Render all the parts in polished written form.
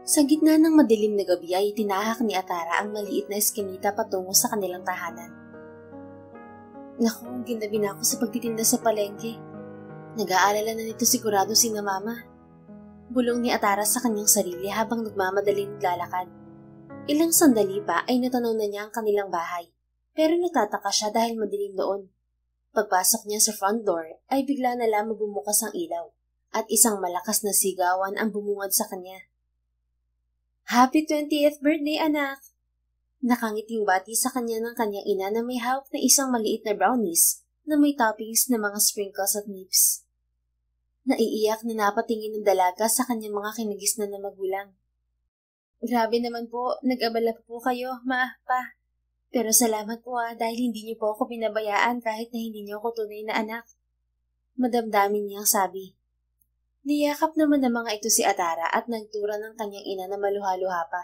Sa gitna ng madilim na gabi ay tinahak ni Atara ang maliit na eskinita patungo sa kanilang tahanan. Naku, ginabi na ako sa pagtitinda sa palengke. Nag-aalala na nito sigurado sina Mama. Bulong ni Atara sa kanyang sarili habang nagmamadaling naglalakad. Ilang sandali pa ay natanaw na niya ang kanilang bahay, pero natataka siya dahil madilim doon. Pagpasok niya sa front door ay bigla na lamang bumukas ang ilaw at isang malakas na sigawan ang bumungad sa kanya. Happy 20th birthday, anak! Nakangiting bati sa kanya ng kanyang ina na may hawak na isang maliit na brownies na may toppings na mga sprinkles at nips. Naiiyak na napatingin ng dalaga sa kanyang mga kinagisnan na magulang. Grabe naman po, nag-abala po kayo, pa. Pero salamat po dahil hindi niyo po ako pinabayaan kahit na hindi niyo ako tunay na anak. Madamdamin niyang sabi. Niyakap naman ng mga ito si Atara at nagtura ng kanyang ina na maluha-luha pa.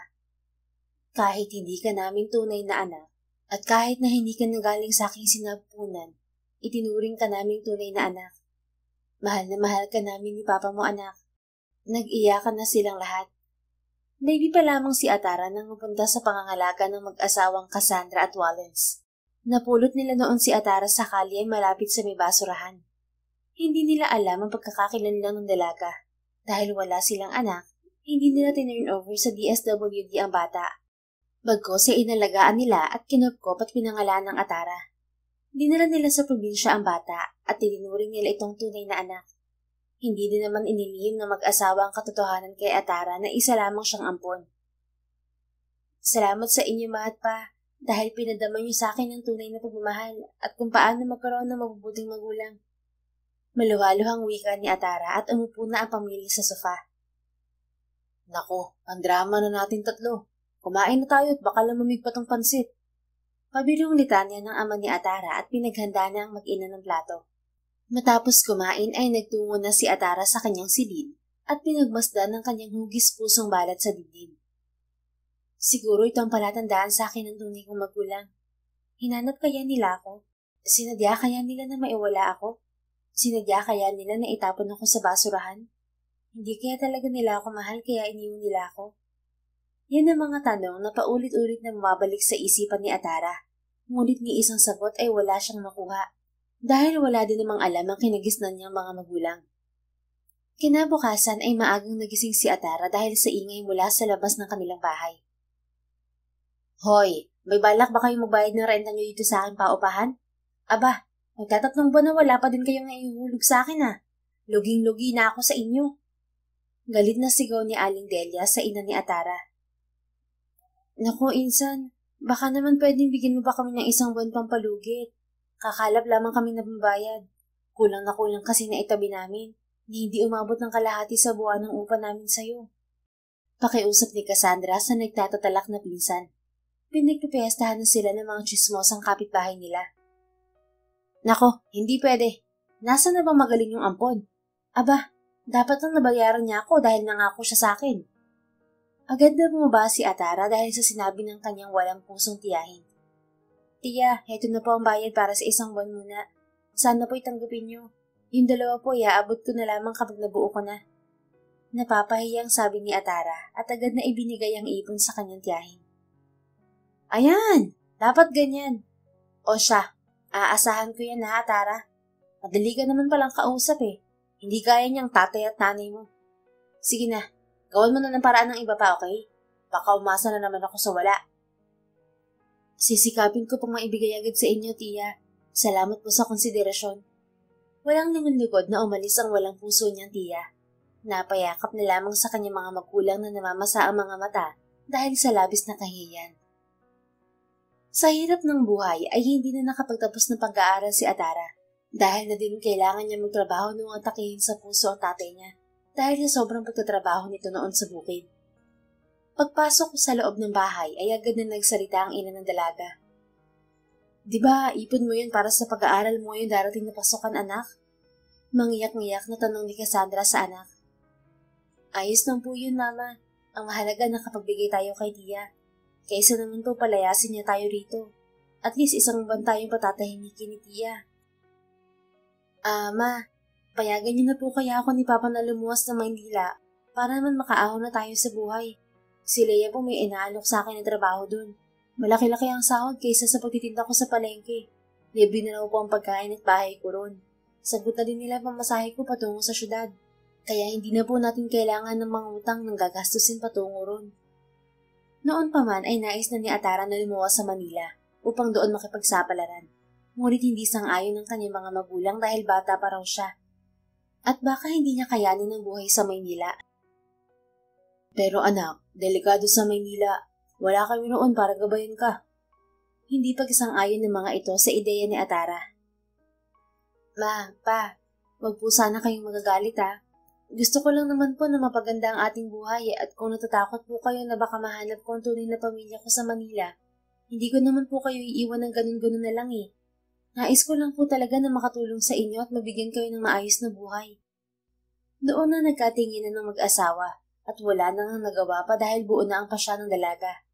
Kahit hindi ka naming tunay na anak, at kahit na hindi ka nagaling sa aking sinapunan, itinuring ka naming tunay na anak. Mahal na mahal ka namin ni Papa mo, anak. Nag-iyakan na silang lahat. Baby pa lamang si Atara nang mapunta sa pangangalaga ng mag-asawang Cassandra at Wallace. Napulot nila noon si Atara sa kalye malapit sa may basurahan. Hindi nila alam ang pagkakakilanlan ng dalaga. Dahil wala silang anak, hindi nila tinurn over sa DSWD ang bata. Bagkus ay inalagaan nila at kinupkop at pinangalan ng Atara. Dinala nila sa probinsya ang bata at tininuring nila itong tunay na anak. Hindi din naman inilihim ng mag-asawa ang katotohanan kay Atara na isa lamang siyang ampon. Salamat sa inyo, Ma at Pa, dahil pinadama niyo sa akin ang tunay na pagmamahal at kung paano magkaroon ng mabubuting magulang. Maluhaluhang wika ni Atara at umupo na ang pamilya sa sofa. Nako, ang drama na natin tatlo. Kumain na tayo at baka lamamig pa tong pansit. Pabirong litanya ng ama ni Atara at pinaghanda na ang mag-ina ng plato. Matapos kumain ay nagtungo na si Atara sa kanyang silid at pinagmasdan ng kanyang hugis pusong balat sa dibdib. Siguro ito ang palatandaan sa akin ng tunay kong magulang. Hinanap kaya nila ako? Sinadya kaya nila na maiwala ako? Sinadya kaya nila na itapon ako sa basurahan? Hindi kaya talaga nila ako mahal kaya iniwan nila ako? Yan ang mga tanong na paulit-ulit na bumabalik sa isipan ni Atara. Ngunit ni isang sagot ay wala siyang makuha. Dahil wala din namang alam ang kinagisnan niyang mga magulang. Kinabukasan ay maagang nagising si Atara dahil sa ingay mula sa labas ng kanilang bahay. Hoy, may balak ba kayong magbayad ng renta niyo dito sa akin paupahan? Aba, magtatatlong buwan na wala pa din kayong naihuhulog sa akin Luging-lugi na ako sa inyo. Galit na sigaw ni Aling Delia sa ina ni Atara. Naku, Insan, baka naman pwedeng bigyan mo pa kami ng isang buwan pampalugit. Kakalap lamang kami na pambayad. Kulang na kulang kasi na itabi namin. Hindi umabot ng kalahati sa buwan ng upa namin sa'yo. Pakiusap ni Cassandra sa nagtatatalak na pinsan. Pinagpipestahan na sila ng mga chismosang kapitbahay nila. Nako, hindi pwede. Nasaan na bang magaling yung ampon? Aba, dapat lang nabayaran niya ako dahil nangako siya sa akin. Agad na bumaba si Atara dahil sa sinabi ng kanyang walang pusong tiyahin. Tiya, heto na po ang bayad para sa isang buwan muna. Sana po itanggapin niyo. Yung dalawa po, iaabot ko na lamang kapag nabuo ko na. Napapahiyang sabi ni Atara at agad na ibinigay ang ipon sa kanyang tiyahin. Ayan! Dapat ganyan. O siya, aasahan ko yan Atara. Madali ka naman palang kausap Hindi kaya niyang tatay at nanay mo. Sige na, gawin mo na ng paraan ng iba pa, okay? Baka umasa na naman ako sa wala. Sisikapin ko pang maibigay agad sa inyo, Tiya. Salamat po sa konsiderasyon. Walang lingon-likod na umalis ang walang puso niyang Tiya. Napayakap na lamang sa kanyang mga magulang na namamasa ang mga mata dahil sa labis na kahihiyan. Sa hirap ng buhay ay hindi na nakapagtapos ng pag-aaral si Atara dahil na din kailangan niya magtrabaho nung atakihin sa puso ang tatay niya dahil sa sobrang pagtatrabaho nito noon sa bukid. Pagpasok ko sa loob ng bahay ay agad na nagsalita ang ina ng dalaga. Diba, ipon mo yun para sa pag-aaral mo yung darating na pasukan, anak? Mangiyak-ngiyak na tanong ni Cassandra sa anak. Ayos lang po yun, Mama. Ang mahalaga na kapagbigay tayo kay Tia. Kaysa naman po palayasin niya tayo rito. At least isang buwan tayong patatahimikin ni Tia. Ma, payagan niyo na po kaya ako ni Papa na lumuwas ng Maynila para naman makaahon na tayo sa buhay. Si Leia po may inaalok sa akin ng trabaho dun. Malaki-laki ang sahod kaysa sa pagtitinda ko sa palengke. Libre na raw po ang pagkain at bahay ko ron. Sagot na din nila pamasahe ko patungo sa syudad. Kaya hindi na po natin kailangan ng mga utang nang gagastusin patungo ron. Noon pa man ay nais na ni Atara na lumuwas sa Manila upang doon makipagsapalaran. Ngunit hindi sang-ayon ng kanyang mga magulang dahil bata pa raw siya. At baka hindi niya kayanin ang buhay sa Maynila. Pero anak, delikado sa Maynila. Wala kami roon para gabayan ka. Hindi pag-isang-ayon ng mga ito sa ideya ni Atara. Ma, pa, wag po sana kayong magagalit ha. Gusto ko lang naman po na mapaganda ang ating buhay at kung natatakot po kayo na baka mahanap ko ang tunay na pamilya ko sa Manila, hindi ko naman po kayo iiwan ng ganun-ganun na lang eh. Nais ko lang po talaga na makatulong sa inyo at mabigyan kayo ng maayos na buhay. Doon na nagkatinginan ng mag-asawa at wala nang nagawa pa dahil buo na ang pasya ng dalaga.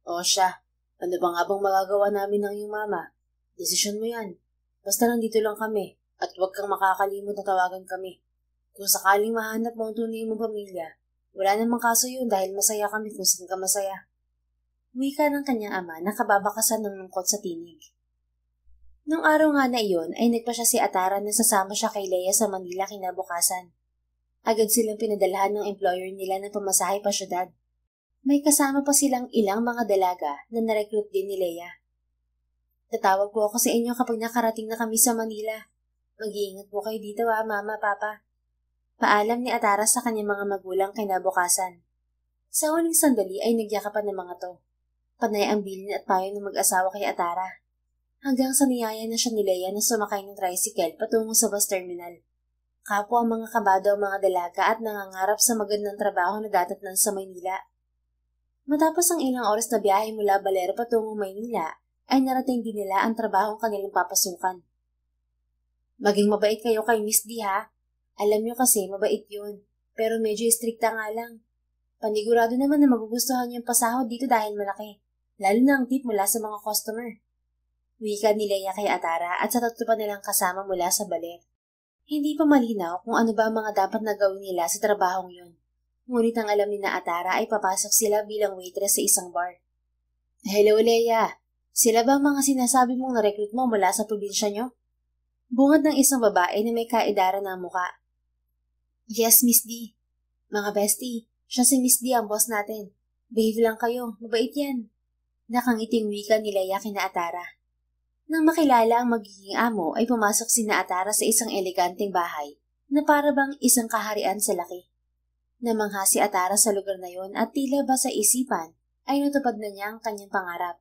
O siya, ano ba nga bang magagawa namin ng iyong mama? Desisyon mo yan. Basta nandito lang kami at huwag kang makakalimot na tawagan kami. Kung sakaling mahanap mo ang tunay mong pamilya, wala namang kaso yun dahil masaya kami kung saan ka masaya. Wika ng kanyang ama na kababakasan ng lungkot sa tinig. Nung araw nga na iyon ay nagpa siya si Atara na sasama siya kay Leia sa Manila kinabukasan. Agad silang pinadalahan ng employer nila ng pamasahe pa syudad. May kasama pa silang ilang mga dalaga na narecruit din ni Leia. Tatawag po ako sa inyo kapag nakarating na kami sa Manila. Mag-iingat po kayo dito mama, papa. Paalam ni Atara sa kanyang mga magulang kinabukasan. Sa huling sandali ay nagyakapan ng mga to. Panay ang bilin at payo ng mag-asawa kay Atara. Hanggang sa niyaya na siya ni Leia na sumakay ng tricycle patungo sa bus terminal. Kapwa ang mga kabado ang mga dalaga at nangangarap sa magandang trabaho na datatnan sa Maynila. Matapos ang ilang oras na biyahe mula Balero patungo Maynila, ay narating din nila ang trabahong kanilang papasukan. Maging mabait kayo kay Miss D ha. Alam niyo kasi mabait yun, pero medyo istrikta nga lang. Panigurado naman na magugustuhan niyo ang pasahod dito dahil malaki, lalo na ang tip mula sa mga customer. Wika ni Leia kay Atara at sa tatlo pa nilang kasama mula sa baler. Hindi pa malinaw kung ano ba ang mga dapat na gawin nila sa trabahong yun. Ngunit ang alam ni na Atara ay papasok sila bilang waitress sa isang bar. Hello Leia, sila ba ang mga sinasabi mong na-recruit mo mula sa probinsya nyo? Bungad ng isang babae na may kaedara na muka. Yes, Miss D. Mga bestie, siya si Miss D ang boss natin. Behave lang kayo, mabait yan. Nakangiting wika ni Leia kina Atara. Nang makilala ang magiging amo ay pumasok si na Atara sa isang eleganteng bahay na para bang isang kaharian sa laki. Namangha si Atara sa lugar na yon at tila ba sa isipan ay natupad na niya ang kanyang pangarap.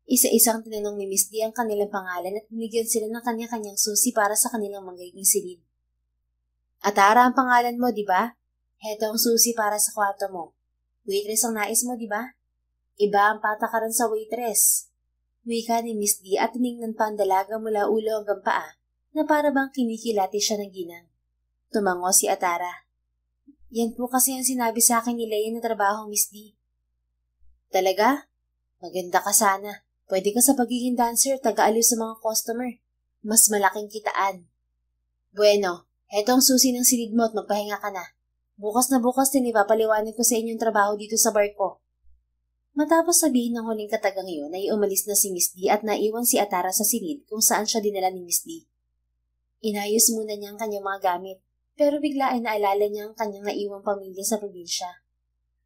Isa-isang tinanong ni Miss D ang kanilang pangalan at binigyan sila ng kanya-kanyang susi para sa kanilang magiging silid. Atara ang pangalan mo, di ba? Heto ang susi para sa kwarto mo. Waitress ang nais mo, di ba? Iba ang patakaran sa waitress. Wika ni Miss D at tinignan pa ang dalaga mula ulo hanggang paa na para bang kinikilati siya ng ginang. Tumango si Atara. Yan po kasi ang sinabi sa akin ni Leia na trabaho, Miss D. Talaga? Maganda ka sana. Pwede ka sa pagiging dancer, taga-aliw sa mga customer. Mas malaking kitaan. Bueno, heto ang susi ng silid mo at magpahinga ka na. Bukas na bukas din ipapaliwanag ko sa inyong trabaho dito sa bar ko. Matapos sabihin ng huling katagang iyon ay umalis na si Miss D at naiwan si Atara sa silid kung saan siya dinala ni Miss D. Inayos muna niya ang kanyang mga gamit, pero bigla ay naalala niya ang kanyang naiwang pamilya sa probinsya.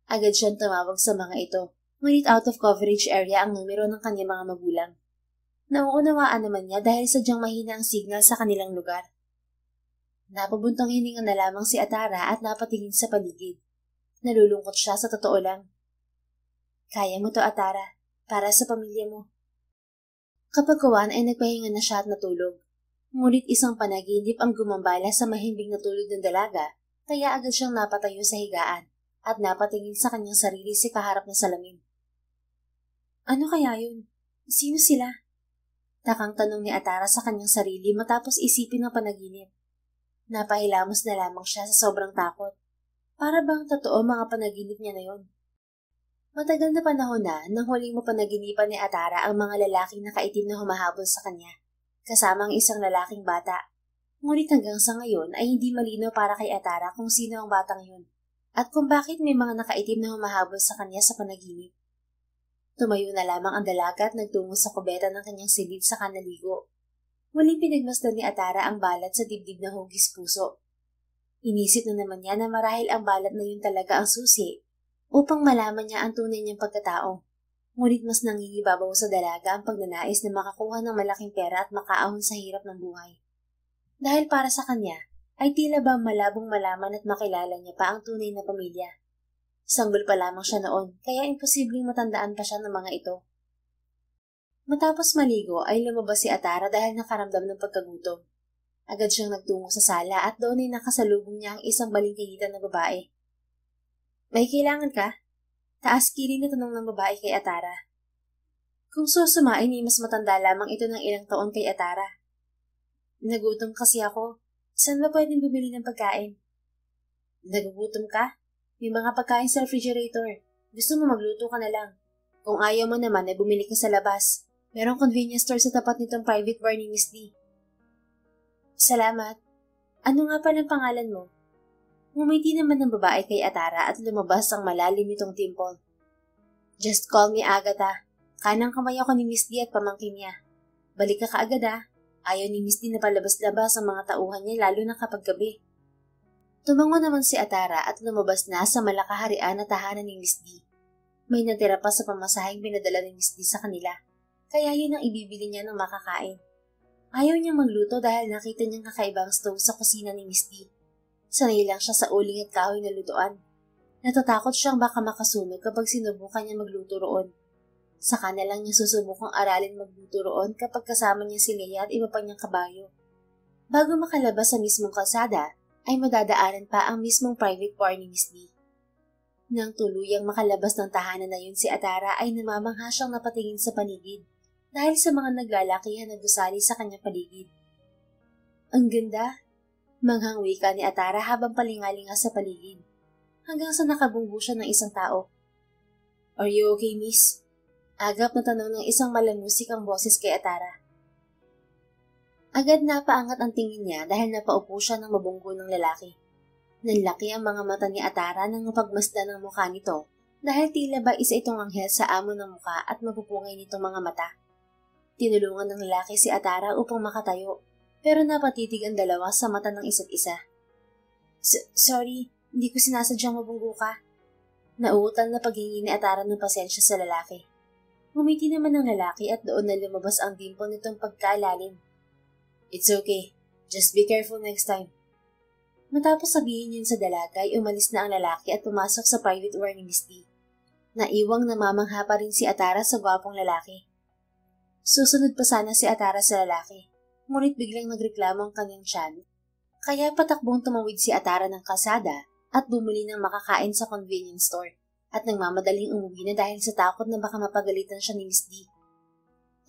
Agad siyang tumawag sa mga ito, ngunit out of coverage area ang numero ng kanyang mga magulang. Nauunawaan naman niya dahil sadyang mahina ang signal sa kanilang lugar. Napabuntang hininga na lamang si Atara at napatingin sa paligid. Nalulungkot siya sa totoo lang. Kaya mo to, Atara, para sa pamilya mo. Kapag kawan ay nagpahinga na siya at natulog. Ngunit isang panaginip ang gumambala sa mahimbing na tulog ng dalaga, kaya agad siyang napatayo sa higaan at napatingin sa kanyang sarili sa kaharap ng salamin. Ano kaya yun? Sino sila? Takang tanong ni Atara sa kanyang sarili matapos isipin ang panaginip. Napahilamos na lamang siya sa sobrang takot. Para bang totoo mga panaginip niya na yon? Matagal na panahon na nang huling mapanaginipan ni Atara ang mga lalaking nakaitim na humahabol sa kanya, kasama ang isang lalaking bata. Ngunit hanggang sa ngayon ay hindi malinaw para kay Atara kung sino ang batang yun. at kung bakit may mga nakaitim na humahabol sa kanya sa panaginip. Tumayo na lamang ang dalaga at nagtungo sa kubeta ng kanyang silid sa kanaligo. Muling pinagmasdan ni Atara ang balat sa dibdib na hugis puso. Inisip na naman niya na marahil ang balat na yun talaga ang susi upang malaman niya ang tunay niyang pagkatao. Ngunit mas nangingibabaw sa dalaga ang pagnanais na makakuha ng malaking pera at makaahon sa hirap ng buhay. Dahil para sa kanya, ay tila ba malabong malaman at makilala niya pa ang tunay na pamilya. Sanggol pa lamang siya noon, kaya imposibleng matandaan pa siya ng mga ito. Matapos maligo ay lumabas si Atara dahil nakaramdam ng pagkagutom. Agad siyang nagtungo sa sala at doon ay nakasalubong niya ang isang balingkinitan na babae. "May kailangan ka?" Taas kilid na tanong ng babae kay Atara. Kung susumain ay mas matanda lamang ito ng ilang taon kay Atara. "Nagutom kasi ako. Saan ba pwedeng bumili ng pagkain?" "Nagugutom ka? May mga pagkain sa refrigerator. Gusto mo magluto ka na lang. Kung ayaw mo naman ay bumili ka sa labas. Merong convenience store sa tapat nitong private bar ni Miss D." "Salamat. Ano nga palang pangalan mo?" Ngumiti naman ng babae kay Atara at lumabas ang malalim nitong dimple. "Just call me Agatha. Kanang kamay ako ni Miss D at pamangkin niya. Balik ka kaagad ah. Ayaw ni Miss D na palabas-labas ang mga tauhan niya lalo na kapag gabi." Tumango naman si Atara at lumabas na sa malakaharian na tahanan ni Miss D. May natira pa sa pamasaheng pinadala ni Miss D sa kanila, kaya yun ang ibibili niya ng makakain. Ayaw niyang magluto dahil nakita niyang kakaibang stove sa kusina ni Miss D. Sanay lang siya sa uling at kahoy na lutuan. Natatakot siyang baka makasunog kapag sinubukan niya magluto roon. Saka na lang niya susubukang aralin magluto roon kapag kasama niya si Leia at iba pa niyang kabayo. Bago makalabas sa mismong kalsada, ay madadaanan pa ang mismong private bar ni Miss D. Nang tuluyang makalabas ng tahanan na yun si Atara ay namamangha siyang napatingin sa paligid dahil sa mga naglalakihan na gusali sa kanyang paligid. "Ang ganda!" Manghang wika ni Atara habang palingalinga sa paligid, hanggang sa nakabunggo siya ng isang tao. "Are you okay, miss?" Agap na tanong ng isang malamusik ang boses kay Atara. Agad napaangat ang tingin niya dahil napaupo siya ng mabunggo ng lalaki. Nanlaki ang mga mata ni Atara nang mapagmasdan ng mukha nito dahil tila ba isa itong anghel sa amo ng mukha at mapupungay nitong mga mata. Tinulungan ng lalaki si Atara upang makatayo, pero napatitig ang dalawa sa mata ng isa't isa. Sorry, hindi ko sinasadyang mabunggo ka." Nauutal na paghingi ni Atara ng pasensya sa lalaki. Ngumiti naman ang lalaki at doon na lumabas ang dimple nitong pagkalalim. "It's okay. Just be careful next time." Matapos sabihin yun sa dalaga ay umalis na ang lalaki at pumasok sa private bar ni Miss D. Naiwang namamangha pa rin si Atara sa gwapong lalaki. Susunod pa sana si Atara sa lalaki. Ngunit biglang nagreklamo ang kanyang tiyan, kaya patakbong tumawid si Atara ng kalsada at bumili ng makakain sa convenience store at nagmamadaling umuwi na dahil sa takot na baka mapagalitan siya ni Miss D.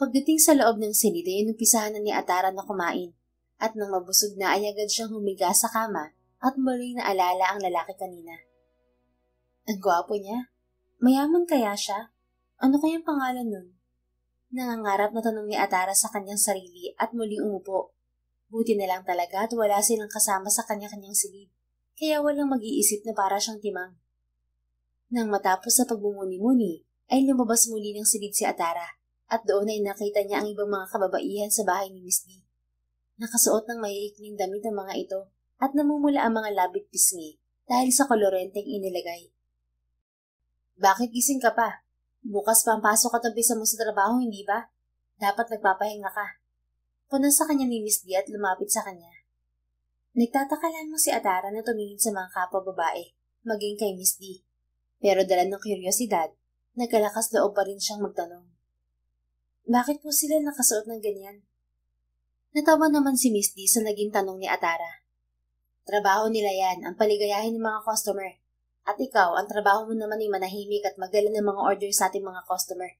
Pagdating sa loob ng silid ay inumpisahan na ni Atara na kumain at nang mabusog na ay agad siyang humiga sa kama at muling naalala ang lalaki kanina. Ang gwapo niya. Mayaman kaya siya? Ano kayang pangalan nun? Nangangarap na tanong ni Atara sa kanyang sarili at muling umupo. Buti na lang talaga at wala silang kasama sa kanya-kanyang silid, kaya walang mag-iisip na para siyang timang. Nang matapos sa pagbumuni-muni, ay lumabas muli ng silid si Atara at doon ay nakita niya ang ibang mga kababaihan sa bahay ni Miss D. Nakasuot ng mayiikling damit ang mga ito at namumula ang mga labit pisngi dahil sa kolorenteng inilagay. "Bakit gising ka pa? Bukas pa ang pasok at umpisa mo sa trabaho, hindi ba? Dapat nagpapahinga ka." Punas sa kanya ni Miss D at lumapit sa kanya. Nagtataka lamang si Atara na tumingin sa mga kapwa babae, maging kay Miss D. Pero dala ng kuryosidad, nagkalakas loob pa rin siyang magtanong. "Bakit po sila nakasuot ng ganyan?" Natawa naman si Miss D sa naging tanong ni Atara. "Trabaho nila yan, ang paligayahin ng mga customer. At ikaw, ang trabaho mo naman ay manahimik at magdala ng mga order sa ating mga customer.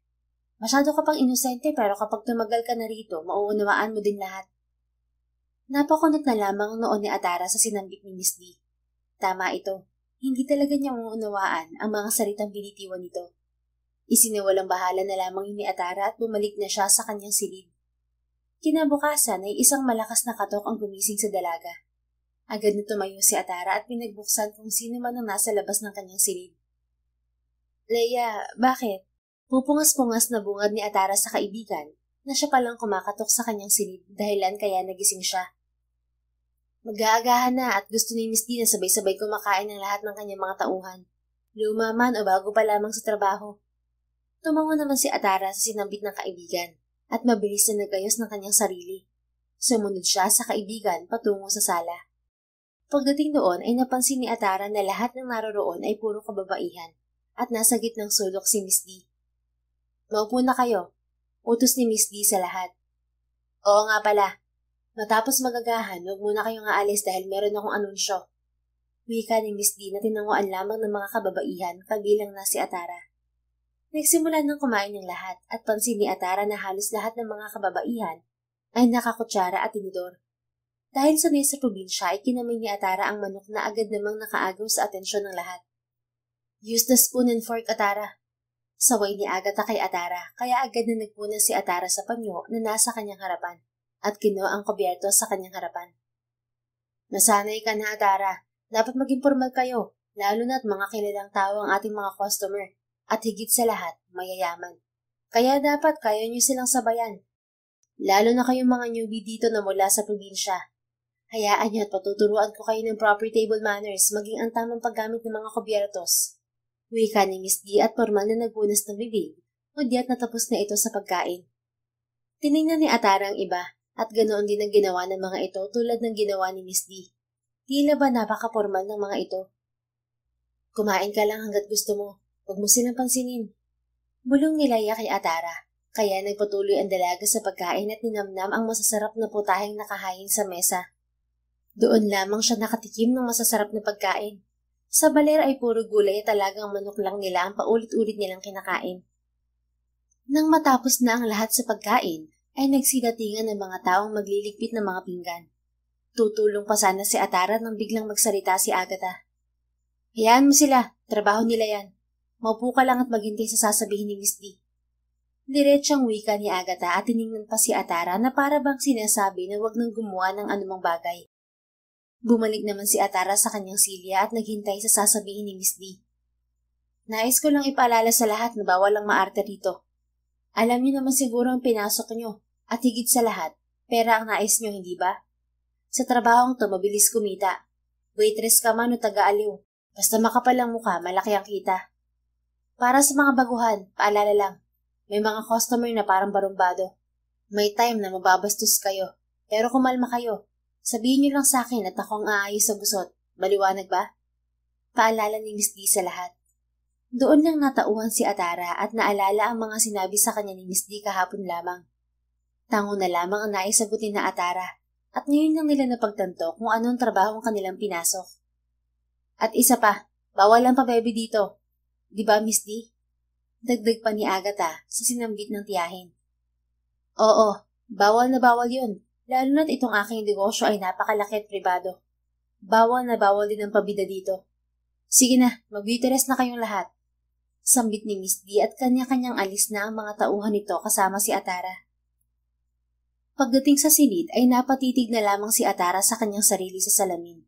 Masyado ka pang inosente pero kapag tumagal ka na rito, mauunawaan mo din lahat." Napakunot na lamang noon ni Atara sa sinambit ni Miss D. Tama ito, hindi talaga niya mauunawaan ang mga salitang binitiwan nito. Isiniwalang bahala na lamang yun ni Atara at bumalik na siya sa kanyang silid. Kinabukasan ay isang malakas na katok ang gumising sa dalaga. Agad na tumayo si Atara at pinagbuksan kung sino man ang nasa labas ng kanyang silid. Leia, bakit? Pupungas-pungas na bungad ni Atara sa kaibigan na siya palang kumakatok sa kanyang silid dahilan kaya nagising siya. Mag-aagahan na at gusto ni Miss D na sabay-sabay kumakain ng lahat ng kanyang mga tauhan. Luma man o bago pa lamang sa trabaho. Tumango naman si Atara sa sinambit ng kaibigan at mabilis na nagayos ng kanyang sarili. Sumunod siya sa kaibigan patungo sa sala. Pagdating doon ay napansin ni Atara na lahat ng naroroon ay puro kababaihan at nasa gitnang sulok si Miss D. Maupo na kayo. Utos ni Miss D sa lahat. Oo nga pala. Matapos magagahan, huwag muna kayong aalis dahil meron akong anunsyo. Wika ni Miss D na tinanguan lamang ng mga kababaihan kabilang na si Atara. Nagsimula ng kumain ng lahat at pansin ni Atara na halos lahat ng mga kababaihan ay nakakutsara at tinidor. Dahil sanay sa probinsya ay kinamay ni Atara ang manok na agad namang nakaagaw sa atensyon ng lahat. Use the spoon and fork, Atara. Saway ni Agatha kay Atara kaya agad na nagpunan si Atara sa panyo na nasa kanyang harapan at kinuha ang kubyerto sa kanyang harapan. Nasanay ka na, Atara. Dapat maging formal kayo, lalo na't mga kilalang tao ang ating mga customer at higit sa lahat, mayayaman. Kaya dapat kaya niyo silang sabayan. Lalo na kayong mga newbie dito na mula sa probinsya. Hayaan niyo at patuturuan ko kayo ng proper table manners maging ang tamang paggamit ng mga kubyertos. Wika ni Miss D at formal na nagpunas ng bibig, kudyat natapos na ito sa pagkain. Tinignan ni Atara ang iba at ganoon din ang ginawa ng mga ito tulad ng ginawa ni Miss D. Tila ba napaka-formal ng mga ito? Kumain ka lang hanggat gusto mo. Huwag mo silang pansinin. Bulong ni Leia kay Atara, kaya nagpatuloy ang dalaga sa pagkain at ninamnam ang masasarap na putaheng nakahain sa mesa. Doon lamang siya nakatikim ng masasarap na pagkain. Sa baler ay puro gulay at talagang manok lang nila ang paulit-ulit nilang kinakain. Nang matapos na ang lahat sa pagkain, ay nagsidatingan ng mga taong magliligpit ng mga pinggan. Tutulong pa sana si Atara nang biglang magsalita si Agatha. Hayaan mo sila, trabaho nila yan. Maupo ka lang at maghintay sa sasabihin ni Miss D. Diretsang wika ni Agatha at tiningnan pa si Atara na para bang sinasabi na wag nang gumawa ng anumang bagay. Bumalik naman si Atara sa kanyang silya at naghintay sa sasabihin ni Miss D. Nais ko lang ipaalala sa lahat na bawal ang maarte rito. Alam niyo naman siguro ang pinasok niyo at higit sa lahat, pera ang nais niyo, hindi ba? Sa trabahong to, mabilis kumita. Waitress ka man o taga-aliw. Basta makapal ang mukha, malaki ang kita. Para sa mga baguhan, paalala lang. May mga customer na parang barumbado. May time na mababastos kayo. Pero kumalma kayo. Sabihin niyo lang sa akin at ako ang aayos sa gusot. Maliwanag ba? Paalala ni Miss D sa lahat. Doon lang natauhan si Atara at naalala ang mga sinabi sa kanya ni Miss D kahapon lamang. Tango na lamang ang naisagutin na Atara at ngayon lang nila napagtanto kung anong trabaho ang kanilang pinasok. At isa pa, bawal ang pabebe dito. Di ba, Miss D? Dagdag pa ni Agatha sa sinambit ng tiyahin. Oo, bawal na bawal yun. Lalo na't itong aking negosyo ay napakalaki at pribado. Bawal na bawal din ang pabida dito. Sige na, mag-waitress na kayong lahat. Sambit ni Miss D at kanya-kanyang alis na ang mga tauhan nito kasama si Atara. Pagdating sa silid ay napatitig na lamang si Atara sa kanyang sarili sa salamin.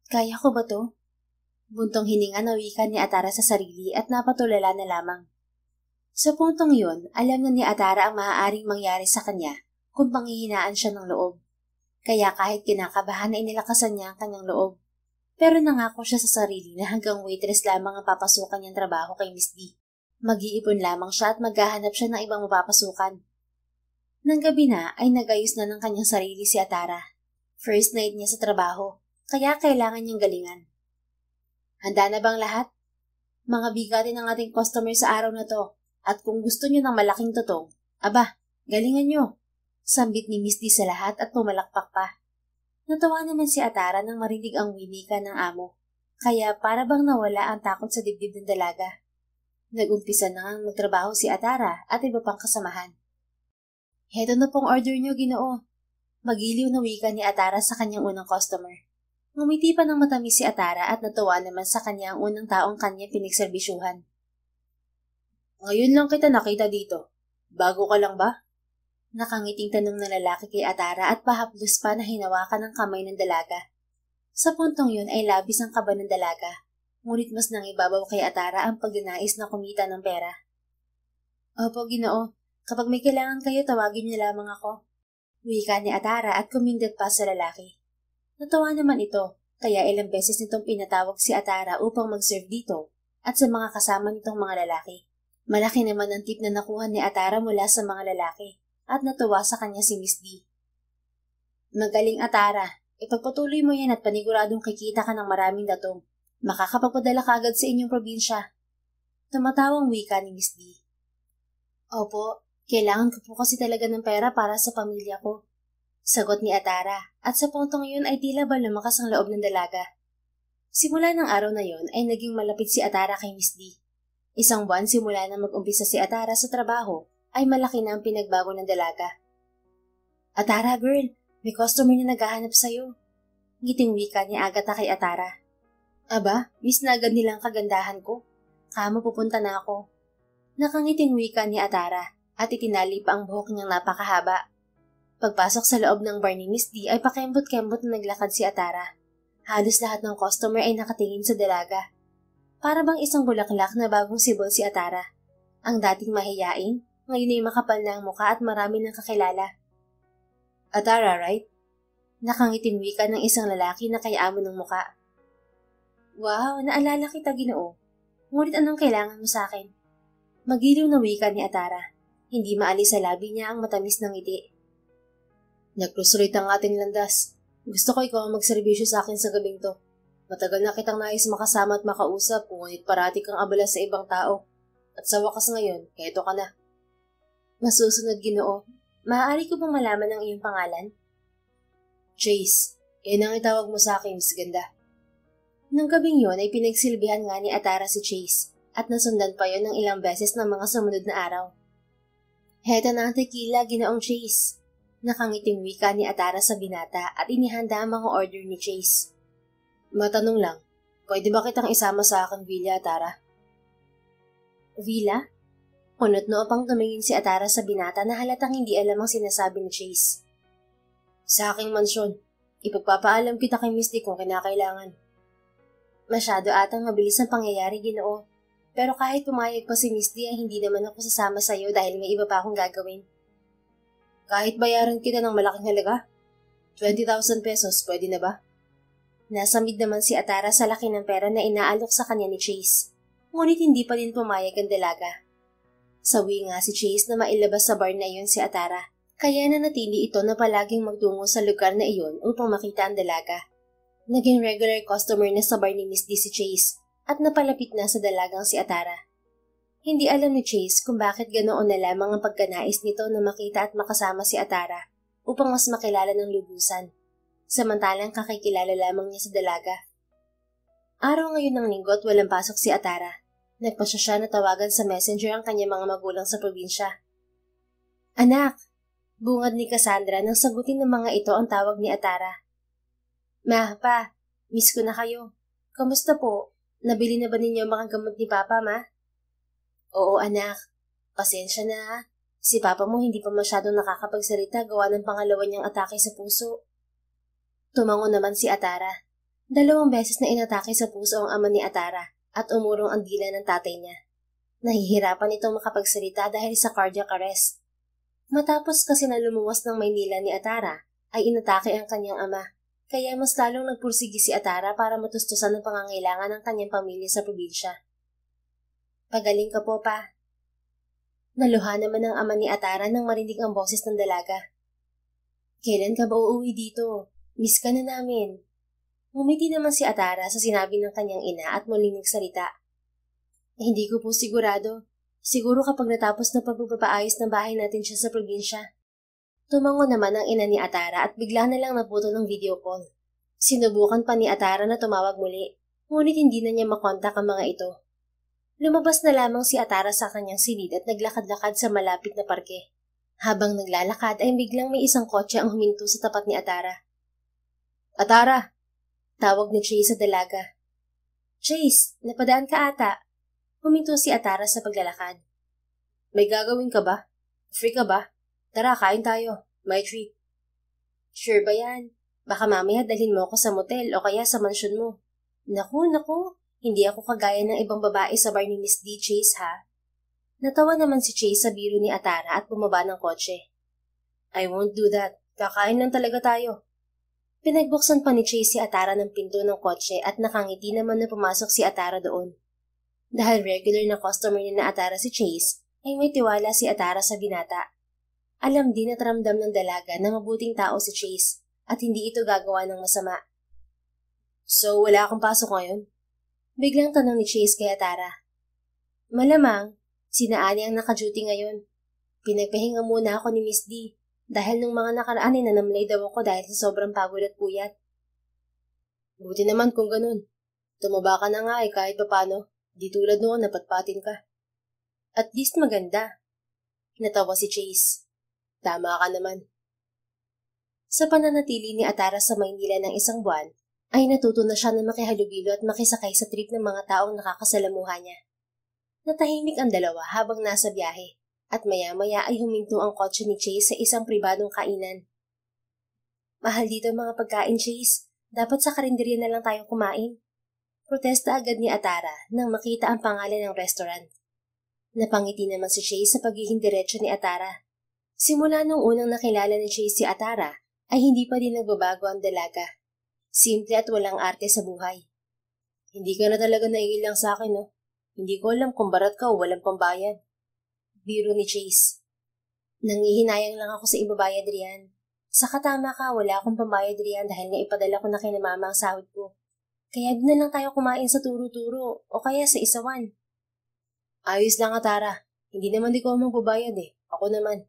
Kaya ko ba to? Buntong hininga na wika ni Atara sa sarili at napatulala na lamang. Sa puntong yun, alam na ni Atara ang maaaring mangyari sa kanya kung panghihinaan siya ng loob. Kaya kahit kinakabahan ay nilakasan niya ang kanyang loob. Pero nangako siya sa sarili na hanggang waitress lamang ang papasukan niyang trabaho kay Miss D. Mag-iipon lamang siya at maghahanap siya ng ibang mapapasukan. Nang gabi na ay nagayos na ng kanyang sarili si Atara. First night niya sa trabaho, kaya kailangan niyang galingan. Handa na bang lahat? Mga bigatin ng ating customer sa araw na to, at kung gusto niyo ng malaking totong, aba, galingan niyo. Sambit ni Miss D sa lahat at pumalakpak pa. Natawa naman si Atara nang marinig ang winika ng amo, kaya para bang nawala ang takot sa dibdib ng dalaga. Nag-umpisa na ngang magtrabaho si Atara at iba pang kasamahan. Heto na pong order niyo, Ginoo. Magiliw na wika ni Atara sa kanyang unang customer. Ngumiti pa ng matamis si Atara at natuwa naman sa kanya ang unang taong kanya pinagserbisyuhan. Ngayon lang kita nakita dito. Bago ka lang ba? Nakangiting tanong ng lalaki kay Atara at pahaplos pa na hinawakan ng kamay ng dalaga. Sa puntong yun ay labis ang kaba ng dalaga, ngunit mas nangibabaw kay Atara ang pagnanais na kumita ng pera. Opo, Ginoo. Kapag may kailangan kayo, tawagin niyo lamang ako. Wika ni Atara at kumindat pa sa lalaki. Natawa naman ito, kaya ilang beses nitong pinatawag si Atara upang mag-serve dito at sa mga kasama nitong mga lalaki. Malaki naman ang tip na nakuha ni Atara mula sa mga lalaki at natuwa sa kanya si Miss D. Magaling, Atara. Ipagpatuloy mo yan at paniguradong kikita ka ng maraming datong. Makakapagpadala ka agad sa inyong probinsya. Tumatawang wika ni Miss D. Opo, kailangan ko po kasi talaga ng pera para sa pamilya ko. Sagot ni Atara at sa puntong yun ay tila ba lumakas ang loob ng dalaga. Simula ng araw na yun ay naging malapit si Atara kay Miss D. Isang buwan simula na mag-umpisa si Atara sa trabaho ay malaki na ang pinagbago ng dalaga. Atara girl, may customer na naghahanap sa'yo. Ngiting wika ni Agatha kay Atara. Aba, miss na agad nilang kagandahan ko. Kamo pupunta na ako. Nakangiting wika ni Atara at itinali pa ang buhok niyang napakahaba. Pagpasok sa loob ng bar ni Miss D ay pakembot-kembot na naglakad si Atara. Halos lahat ng customer ay nakatingin sa dalaga. Para bang isang bulaklak na bagong sibol si Atara. Ang dating mahiyain, ngayon ay makapal na ang muka at marami nang kakilala. Atara, right? Nakangiting wika ng isang lalaki na kay-amo ng muka. Wow, naalala kita, Ginoo. Ngunit anong kailangan mo sa akin? Magiliw na wika ni Atara. Hindi maalis sa labi niya ang matamis ng ngiti. Nag-cruise ang ating landas. Gusto ko ikaw ang magserbisyo sa akin sa gabing to. Matagal na kitang nais makasama at makausap, ngunit parati kang abala sa ibang tao. At sa wakas ngayon, heto ka na. Masusunod, Ginoo. Maaari ko bang malaman ang iyong pangalan? Chase. Yan ang itawag mo sa akin, Miss Ganda. Nang gabing yon ay pinagsilbihan nga ni Atara si Chase at nasundan pa yon ng ilang beses ng mga sumunod na araw. Heto na ang tequila, Ginoong Chase. Nakangiting wika ni Atara sa binata at inihanda ang mga order ni Chase. Matanong lang, pwede ba kitang isama sa aking villa, Atara? Villa? Kunot noo pang tumingin si Atara sa binata na halatang hindi alam ang sinasabi ni Chase. Sa aking mansyon, ipagpapaalam kita kay Miss D kung kinakailangan. Masyado atang mabilis ang pangyayari, Ginoo. Pero kahit pumayag pa si Miss D ay hindi naman ako sasama sa iyo dahil may iba pa akong gagawin. Kahit bayaran kita ng malaking halaga? 20,000 pesos, pwede na ba? Nasamid naman si Atara sa laki ng pera na inaalok sa kanya ni Chase. Ngunit hindi pa din pumayag ang dalaga. Sawi nga si Chase na mailabas sa bar na iyon si Atara, kaya nanatili ito na palaging magtungo sa lugar na iyon upang makita ang dalaga. Naging regular customer na sa bar ni Miss D si Chase at napalapit na sa dalagang si Atara. Hindi alam ni Chase kung bakit ganoon na lamang ang pagkanais nito na makita at makasama si Atara upang mas makilala ng lubusan, samantalang kakikilala lamang niya sa dalaga. Araw ngayon ng linggo at walang pasok si Atara. Nagpasya siya na tawagan sa messenger ang kanyang mga magulang sa probinsya. Anak! Bungad ni Cassandra nang sagutin ng mga ito ang tawag ni Atara. Ma, pa, miss ko na kayo. Kamusta po? Nabili na ba ninyo mga gamot ni Papa, Ma? Oo, anak. Pasensya na. Si Papa mo hindi pa masyadong nakakapagsalita gawa ng pangalawa niyang atake sa puso. Tumango naman si Atara. 2 beses na inatake sa puso ang ama ni Atara at umurong ang dila ng tatay niya. Nahihirapan itong makapagsalita dahil sa cardiac arrest. Matapos kasi na lumuwas ng Maynila ni Atara, ay inatake ang kanyang ama, kaya mas lalong nagpursigi si Atara para matustusan ang pangangailangan ng kanyang pamilya sa probinsya. Pagaling ka po, Pa. Naluha naman ang ama ni Atara nang marinig ang boses ng dalaga. Kailan ka ba uuwi dito? Miss ka na namin. Ngumiti naman si Atara sa sinabi ng kanyang ina at muling nagsalita. Hindi ko po sigurado. Siguro kapag natapos na pagpapaayos ng bahay natin siya sa probinsya. Tumango naman ang ina ni Atara at bigla na lang naputol ng video call. Sinubukan pa ni Atara na tumawag muli, ngunit hindi na niya makontak ang mga ito. Lumabas na lamang si Atara sa kanyang silid at naglakad-lakad sa malapit na parke. Habang naglalakad ay biglang may isang kotse ang huminto sa tapat ni Atara. Atara! Tawag ni Chase sa dalaga. Chase, napadaan ka ata. Huminto si Atara sa paglalakad. May gagawin ka ba? Free ka ba? Tara, kain tayo. My treat. Sure ba yan? Baka mamaya dalhin mo ako sa motel o kaya sa mansyon mo. Naku, hindi ako kagaya ng ibang babae sa bar ni Miss D. Chase ha. Natawa naman si Chase sa biro ni Atara at bumaba ng kotse. I won't do that. Kakain lang talaga tayo. Pinagbuksan pa ni Chase si Atara ng pinto ng kotse at nakangiti naman na pumasok si Atara doon. Dahil regular na customer ni na Atara si Chase, ay may tiwala si Atara sa binata. Alam din at ramdam ng dalaga na mabuting tao si Chase at hindi ito gagawa ng masama. So, wala akong pasok ngayon? Biglang tanong ni Chase kay Atara. Malamang, sina Ani ang naka-duty ngayon. Pinagpahinga muna ako ni Miss D dahil nung mga nakaraan ay nanamlay daw ako dahil sa sobrang pagod at puyat. Buti naman kung ganun. Tumaba ka na nga kahit papano. Di tulad noon napatpatin ka. At least maganda. Natawa si Chase. Tama ka naman. Sa pananatili ni Atara sa Maynila ng isang buwan, ay natuto na siya na makihalubilo at makisakay sa trip ng mga taong nakakasalamuha niya. Natahimik ang dalawa habang nasa biyahe at maya-maya ay huminto ang kotse ni Chase sa isang pribadong kainan. Mahal dito mga pagkain, Chase. Dapat sa karinderya na lang tayo kumain. Protesta agad ni Atara nang makita ang pangalan ng restaurant. Napangiti naman si Chase sa pagiging diretso ni Atara. Simula nung unang nakilala ni Chase si Atara, ay hindi pa din nagbabago ang dalaga. Simple at walang arte sa buhay. Hindi ka na talaga naiilang sa akin, no? Hindi ko alam kung barat ka o walang pambayad. Biro ni Chase. Nangihinayang lang ako sa ibabayad riyan. Saka tama ka, wala akong pambayad riyan dahil naipadala ko na kay na mama ang sahod ko. Kaya doon na lang tayo kumain sa turo-turo o kaya sa isawan. Ayos lang, Atara. Hindi naman di ko magbabayad eh. Ako naman.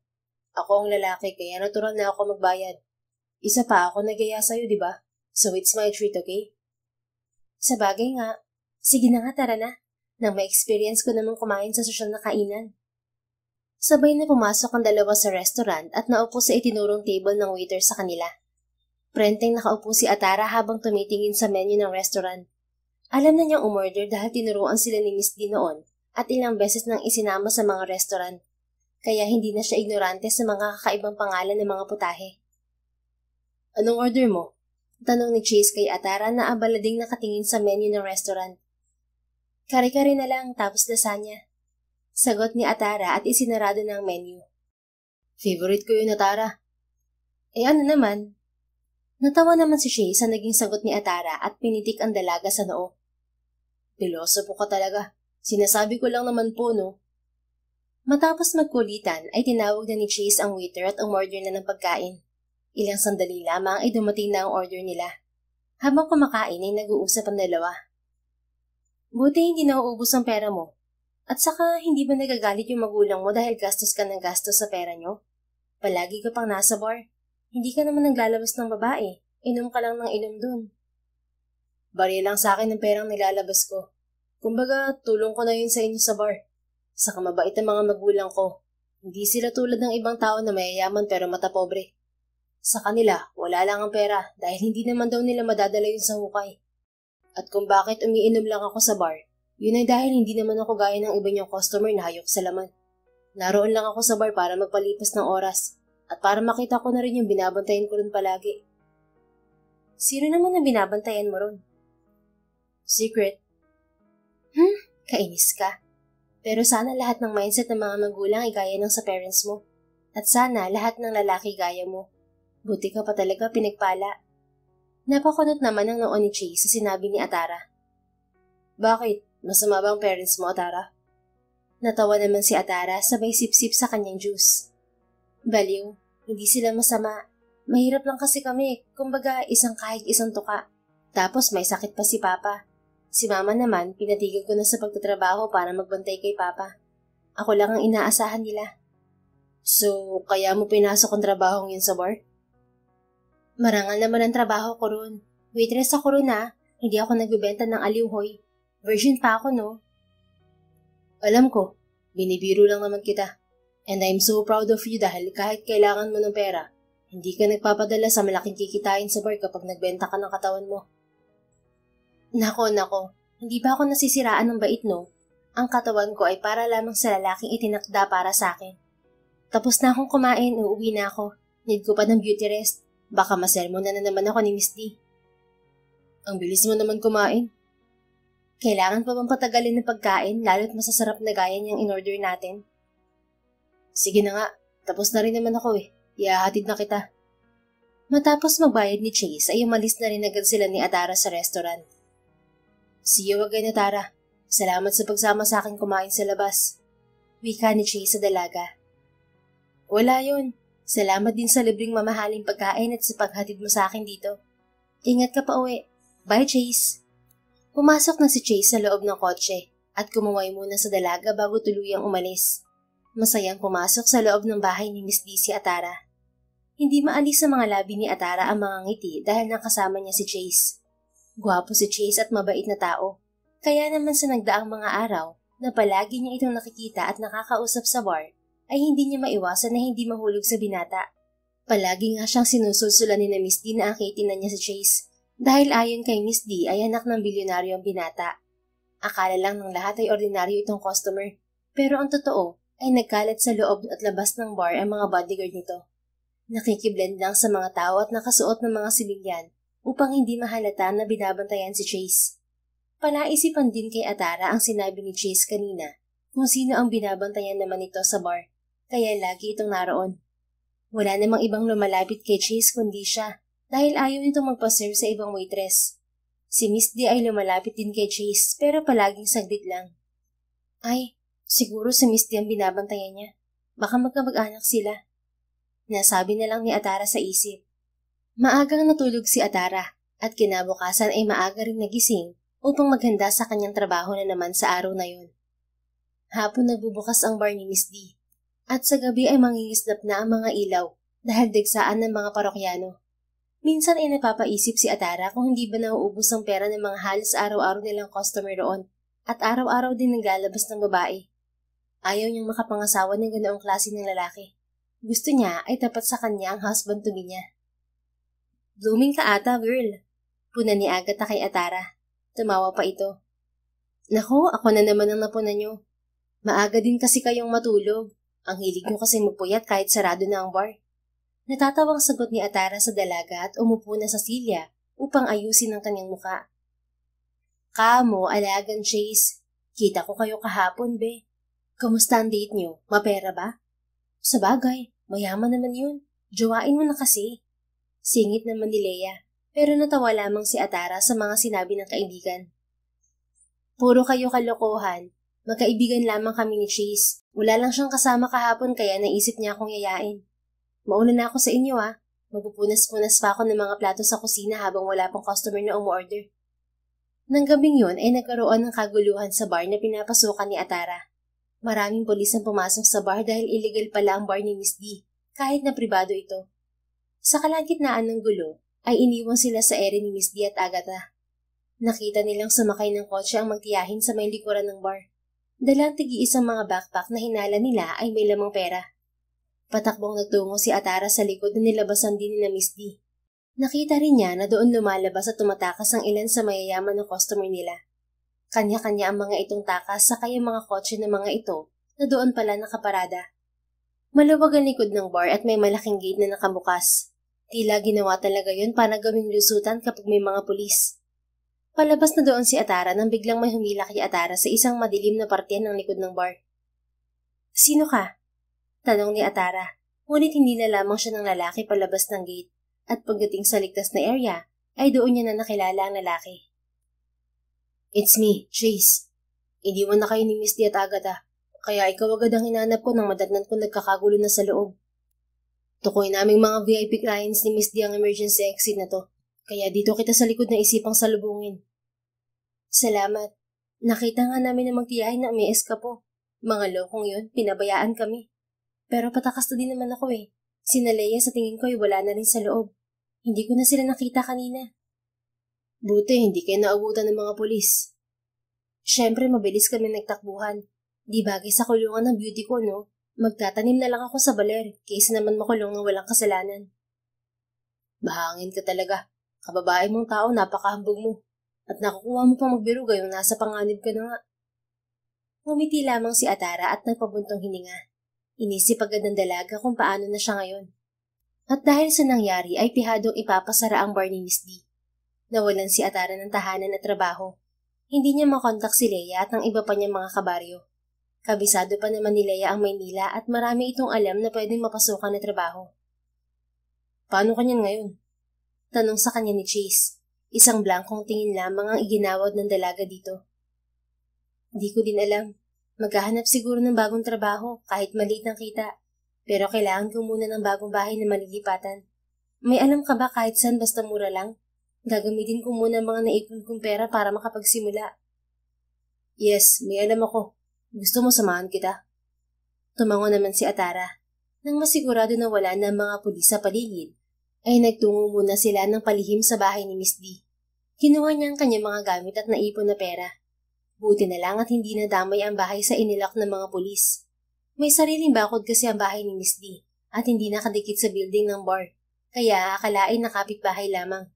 Ako ang lalaki kaya natural na ako magbayad. Isa pa ako nagaya sa'yo, di ba? So it's my treat, okay? Sa bagay nga. Sige na nga, tara na. Nang ma-experience ko namang kumain sa sosyal na kainan. Sabay na pumasok ang dalawa sa restaurant at naupo sa itinurong table ng waiter sa kanila. Prenteng nakaupo si Atara habang tumitingin sa menu ng restaurant. Alam na niyang umorder dahil tinuruan sila ni Miss D noon at ilang beses nang isinama sa mga restaurant. Kaya hindi na siya ignorante sa mga kakaibang pangalan ng mga putahe. Anong order mo? Tanong ni Chase kay Atara na abala ding nakatingin sa menu ng restaurant. Kare-kare na lang tapos lasagna. Sagot ni Atara at isinarado ng menu. Favorite ko yun, Atara. Ano naman? Natawa naman si Chase sa naging sagot ni Atara at pinitik ang dalaga sa noo. Pilosopo ka talaga. Sinasabi ko lang naman po, no? Matapos magkulitan ay tinawag na ni Chase ang waiter at umorder na ng pagkain. Ilang sandali lamang ay dumating na ang order nila. Habang kumakain ay nag-uusap ang dalawa. Buti hindi nauubos ang pera mo. At saka hindi ba nagagalit yung magulang mo dahil gastos ka ng gastos sa pera nyo? Palagi ka pang nasa bar. Hindi ka naman naglalabas ng babae. Inom ka lang ng inom dun. Bari lang sa akin ng perang nilalabas ko. Kumbaga, tulong ko na yun sa inyo sa bar. Saka mabait ang mga magulang ko. Hindi sila tulad ng ibang tao na mayayaman pero mata pobre. Sa kanila, wala lang ang pera dahil hindi naman daw nila madadala yun sa hukay. At kung bakit umiinom lang ako sa bar, yun ay dahil hindi naman ako gaya ng iba niyong customer na hayok sa laman. Naroon lang ako sa bar para magpalipas ng oras at para makita ko na rin yung binabantayan ko rin palagi. Sino naman ang binabantayan mo ron? Secret. Kainis ka. Pero sana lahat ng mindset ng mga magulang ay gaya ng sa parents mo. At sana lahat ng lalaki gaya mo. Buti ka pa talaga pinagpala. Napakunot naman ang noon ni Chase sa sinabi ni Atara. Bakit? Masama ba ang parents mo, Atara? Natawa naman si Atara sabay sip-sip sa kanyang juice. Baliw, hindi sila masama. Mahirap lang kasi kami, kumbaga isang kahig isang tuka. Tapos may sakit pa si Papa. Si Mama naman, pinatigil ko na sa pagtatrabaho para magbantay kay Papa. Ako lang ang inaasahan nila. So, kaya mo pinasok ang trabahong yun sa bar? Marangal naman ang trabaho ko ron. Waitress ako ron hindi ako nagbibenta ng aliwhoy. Virgin pa ako, no? Alam ko, binibiro lang naman kita. And I'm so proud of you dahil kahit kailangan mo ng pera, hindi ka nagpapadala sa malaking kikitain sa bar kapag nagbenta ka ng katawan mo. Nako, hindi ba ako nasisiraan ng bait, no? Ang katawan ko ay para lamang sa lalaking itinakda para sa akin. Tapos na akong kumain, uuwi na ako. Need ko pa ng beauty rest. Baka masermon na naman ako ni Miss D. Ang bilis mo naman kumain. Kailangan pa bang patagalin ng pagkain lalo't masasarap na gaya niyang in-order natin? Sige na nga, tapos na rin naman ako eh. Ihahatid na kita. Matapos magbayad ni Chase ay umalis na rin agad sila ni Atara sa restaurant. See you again, Atara. Salamat sa pagsama sa akin kumain sa labas. Wika ni Chase sa dalaga. Wala yun. Salamat din sa libreng mamahaling pagkain at sa paghatid mo sa akin dito. Ingat ka pa uwi. Bye, Chase. Pumasok na si Chase sa loob ng kotse at kumuway muna sa dalaga bago tuluyang umalis. Masayang pumasok sa loob ng bahay ni Miss D si Atara. Hindi maalis sa mga labi ni Atara ang mga ngiti dahil nakasama niya si Chase. Gwapo si Chase at mabait na tao. Kaya naman sa nagdaang mga araw na palagi niya itong nakikita at nakakausap sa bar, ay hindi niya maiwasan na hindi mahulog sa binata. Palagi nga siyang sinusulsulan ni na Miss D na akitin na niya si Chase dahil ayon kay Miss D ay anak ng bilyonaryo ang binata. Akala lang ng lahat ay ordinaryo itong customer, pero ang totoo ay nagkalat sa loob at labas ng bar ang mga bodyguard nito. Nakikiblend lang sa mga tao at nakasuot ng mga sibilyan upang hindi mahalata na binabantayan si Chase. Palaisipan din kay Atara ang sinabi ni Chase kanina kung sino ang binabantayan naman ito sa bar, kaya lagi itong naroon. Wala namang ibang lumalapit kay Chase kundi siya dahil ayaw nitong magpaserve sa ibang waitress. Si Miss D ay lumalapit din kay Chase pero palaging saglit lang. Ay, siguro si Miss D ang binabantayan niya. Baka magkamag-anak sila. Nasabi na lang ni Atara sa isip. Maagang natulog si Atara at kinabukasan ay maaga rin nagising upang maghanda sa kanyang trabaho na naman sa araw na yun. Hapon nagbubukas ang bar ni Miss D. At sa gabi ay mangingislap na ang mga ilaw dahil degsaan ng mga parokyano. Minsan ay napapaisip si Atara kung hindi ba nauubos ang pera ng mga halos araw-araw nilang customer roon at araw-araw din naglalabas ng babae. Ayaw niyang makapangasawa ng ganoong klase ng lalaki. Gusto niya ay tapat sa kanya ang husband to be niya. Blooming ka ata, girl. Puna ni Agatha kay Atara. Tumawa pa ito. Naku, ako na naman ang napuna niyo. Maaga din kasi kayong matulog. Ang hilig nyo kasi magpuyat kahit sarado na ang bar. Natatawang sagot ni Atara sa dalaga at umupo na sa silya upang ayusin ang kanyang muka. Kamo, alagan Chase. Kita ko kayo kahapon, be. Kamusta ang date nyo? Mapera ba? Sabagay, mayaman naman yun. Jowain mo na kasi. Singit naman ni Leia, pero natawa lamang si Atara sa mga sinabi ng kaibigan. Puro kayo kalokohan. Magkaibigan lamang kami ni Chase. Wala lang siyang kasama kahapon kaya naisip niya akong yayain. Mauna na ako sa inyo Magpupunas-punas pa ako ng mga plato sa kusina habang wala pang customer na umorder. Nang gabing yun ay nagkaroon ng kaguluhan sa bar na pinapasukan ni Atara. Maraming polis ang pumasok sa bar dahil illegal pala ang bar ni Miss D, kahit na pribado ito. Sa kalagitnaan ng gulo ay iniwan sila sa ere ni Miss D at Agatha. Nakita nilang sumakay ng kotse ang magtiyahin sa may likuran ng bar. Dalang tigi-isang mga backpack na hinala nila ay may lamang pera. Patakbong nagtungo si Atara sa likod na nilabasan din ni na Miss D. Nakita rin niya na doon lumalabas at tumatakas ang ilan sa mayayaman ng customer nila. Kanya-kanya ang mga itong takas sa kaya mga kotse ng mga ito na doon pala nakaparada. Maluwag ang likod ng bar at may malaking gate na nakabukas. Tila ginawa talaga yun para gawing lusutan kapag may mga pulis. Palabas na doon si Atara nang biglang may humila kay Atara sa isang madilim na parte ng likod ng bar. Sino ka? Tanong ni Atara, ngunit hindi na lamang siya ng lalaki palabas ng gate at pagdating sa ligtas na area ay doon niya na nakilala ang lalaki. It's me, Chase. Iniwan na kayo ni Miss D at Agatha, kaya ikaw agad ang hinanap ko nang madatnan ko nagkakagulo na sa loob. Tukoy naming mga VIP clients ni Miss D ang emergency exit na to. Kaya dito kita sa likod na isipang salubungin. Salamat. Nakita nga namin na magtiyahin na may eskapo. Mga lokong yun, pinabayaan kami. Pero patakas na din naman ako eh. Sina Leia sa tingin ko ay wala na rin sa loob. Hindi ko na sila nakita kanina. Buti, hindi kayo naabutan ng mga pulis. Siyempre, mabilis kami nagtakbuhan. Di bagay sa kulungan ng beauty ko, no? Magtatanim na lang ako sa baler, kaysa naman makulong ng walang kasalanan. Bahangin ka talaga. Kababae mong tao, napakahambog mo. At nakukuha mo pang magbiro gayong nasa panganib ka na nga. Ngumiti lamang si Atara at nagpabuntong hininga. Inisip agad ng dalaga kung paano na siya ngayon. At dahil sa nangyari ay pihadong ipapasara ang bar ni Miss D. Nawalan si Atara ng tahanan at trabaho. Hindi niya makontak si Leia at ang iba pa niyang mga kabaryo. Kabisado pa naman ni Leia ang Maynila at marami itong alam na pwedeng mapasukan na trabaho. Paano kanyan ngayon? Tanong sa kanya ni Chase. Isang blankong tingin lamang ang iginawad ng dalaga dito. Hindi ko din alam. Maghahanap siguro ng bagong trabaho kahit maliit ang kita. Pero kailangan ko muna ng bagong bahay na malilipatan. May alam ka ba kahit saan basta mura lang? Gagamitin ko muna mga naipon kong pera para makapagsimula. Yes, may alam ako. Gusto mo samahan kita? Tumango naman si Atara. Nang masigurado na wala na mga pulis sa paligid, ay nagtungo muna sila ng palihim sa bahay ni Miss D. Kinuha niya ang kanyang mga gamit at naipon na pera. Buti na lang at hindi nadamay ang bahay sa inilak ng mga pulis. May sariling bakod kasi ang bahay ni Miss D at hindi nakadikit sa building ng bar, kaya akalain na kapitbahay lamang.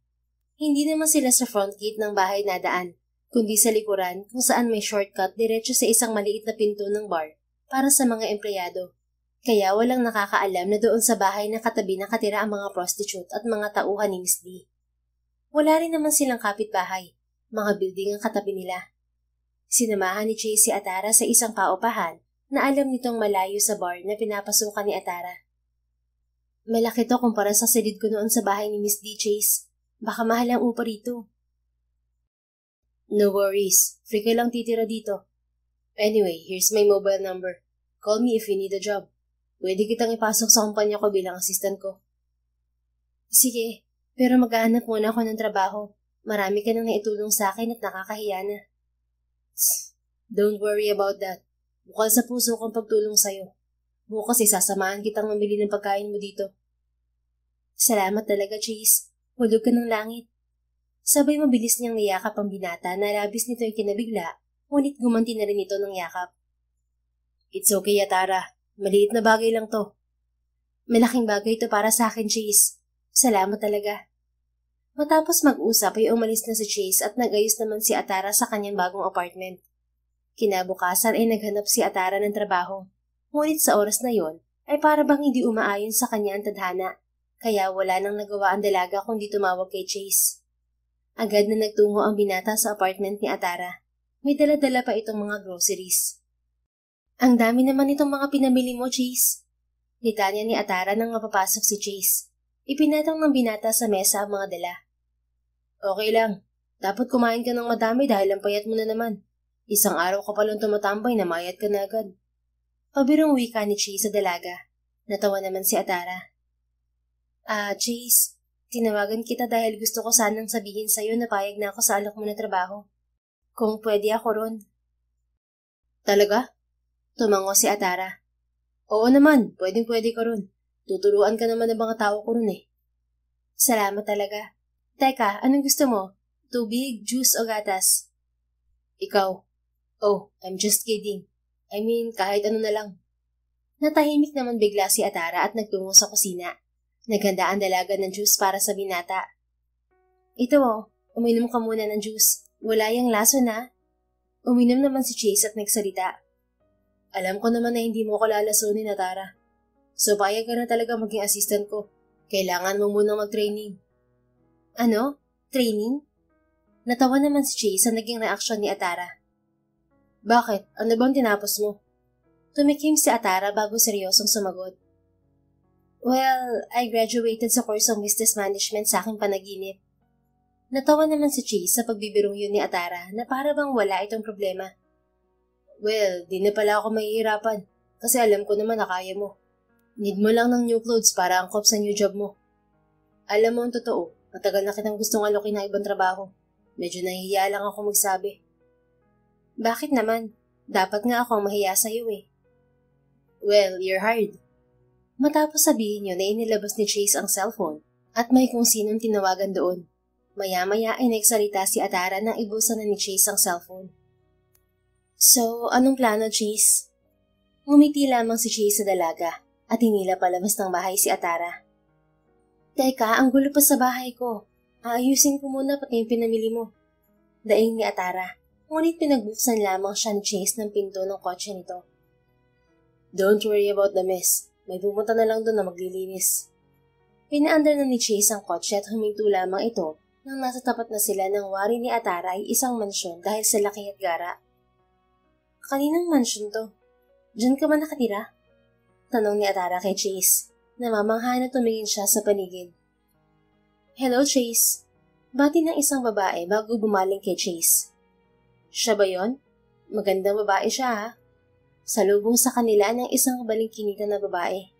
Hindi naman sila sa front gate ng bahay nadaan, kundi sa likuran kung saan may shortcut diretso sa isang maliit na pinto ng bar para sa mga empleyado. Kaya walang nakakaalam na doon sa bahay na katabi nakatira ang mga prostitute at mga tauhan ni Miss D. Wala rin naman silang kapitbahay, mga building ang katabi nila. Sinamahan ni Chase si Atara sa isang paupahan na alam nitong malayo sa bar na pinapasukan ni Atara. Malaki to kumpara sa silid ko noon sa bahay ni Miss D, Chase. Baka mahal ang upa rito. No worries, free ka lang titira dito. Anyway, here's my mobile number. Call me if you need a job. Pwede kitang ipasok sa kumpanya ko bilang assistant ko. Sige, pero maghahanap muna ako ng trabaho. Marami ka nang naitulong sa akin at nakakahiya na. Don't worry about that. Bukal sa puso kong pagtulong sa'yo. Bukas isasamahan kitang mamili ng pagkain mo dito. Salamat talaga, Chase. Hulog ka ng langit. Sabay mabilis niyang niyakap ang binata na labis nito ay kinabigla, ngunit gumanti na rin ito ng yakap. It's okay, Atara. Maliit na bagay lang to. Malaking bagay to para sa akin, Chase. Salamat talaga. Matapos mag-usap ay umalis na si Chase at nag-ayos naman si Atara sa kanyang bagong apartment. Kinabukasan ay naghanap si Atara ng trabaho. Ngunit sa oras na yon ay para bang hindi umaayon sa kanya ang tadhana, kaya wala nang nagawa ang dalaga kundi tumawag kay Chase. Agad na nagtungo ang binata sa apartment ni Atara. May dala-dala pa itong mga groceries. Ang dami naman itong mga pinamili mo, Chase. Litanya ni Atara nang mapapasok si Chase. Ipinatang ng binata sa mesa ang mga dala. Okay lang. Dapat kumain ka ng madami dahil ang payat mo na naman. Isang araw ka palang tumatambay na mayat ka na agad. Pabirong wika ni Chase sa dalaga. Natawa naman si Atara. Chase, tinawagan kita dahil gusto ko sanang sabihin sa'yo na payag na ako sa alok mo na trabaho. Kung pwede ako ron. Talaga? Tumango si Atara. Oo naman, pwedeng-pwede ka ron. Tuturuan ka naman ng mga tao ko ron eh. Salamat talaga. Teka, anong gusto mo? Tubig, juice o gatas? Ikaw. Oh, I'm just kidding. I mean, kahit ano na lang. Natahimik naman bigla si Atara at nagtungo sa kusina. Naghanda ang dalaga ng juice para sa binata. Ito uminom ka muna ng juice. Wala yung laso na. Uminom naman si Chase at nagsalita. Alam ko naman na hindi mo ko lalasunin, Atara. So payag ka na talaga maging assistant ko. Kailangan mo munang mag-training. Ano? Training? Natawa naman si Chase sa naging reaksyon ni Atara. Bakit? Ano bang tinapos mo? Tumikim si Atara bago seryosong sumagot. Well, I graduated sa course of business management sa aking panaginip. Natawa naman si Chase sa pagbibirong yun ni Atara na para bang wala itong problema. Well, di na pala ako mahihirapan kasi alam ko naman na kaya mo. Need mo lang ng new clothes para angkop sa new job mo. Alam mo ang totoo, matagal na kitang gustong alokin ng ibang trabaho. Medyo nahihiya lang ako magsabi. Bakit naman? Dapat nga ako ang mahiya sa'yo eh. Well, you're hired. Matapos sabihin yun ay inilabas ni Chase ang cellphone at may kung sinong tinawagan doon. Maya-maya ay nagsalita si Atara nang ibusan na ni Chase ang cellphone. So, anong plano, Chase? Ngumiti lamang si Chase sa dalaga at hinila palabas ng bahay si Atara. Teka, ang gulo pa sa bahay ko. Aayusin ko muna pati yung pinamili mo. Daing ni Atara, ngunit pinagbuksan lamang siya ni Chase ng pinto ng kotse nito. Don't worry about the mess. May pumunta na lang doon na maglilinis. Pinaandar na ni Chase ang kotse at huminto lamang ito nang nasa tapat na sila ng wari ni Atara ay isang mansyon dahil sa laki at gara. Kaninang mansyon to? Diyan ka ba nakatira? Tanong ni Atara kay Chase. Namamangha na tumingin siya sa paligid. Hello, Chase. Bati ng isang babae bago bumaling kay Chase. Siya ba yon? Magandang babae siya ha? Salubong sa kanila ng isang balingkinita na babae.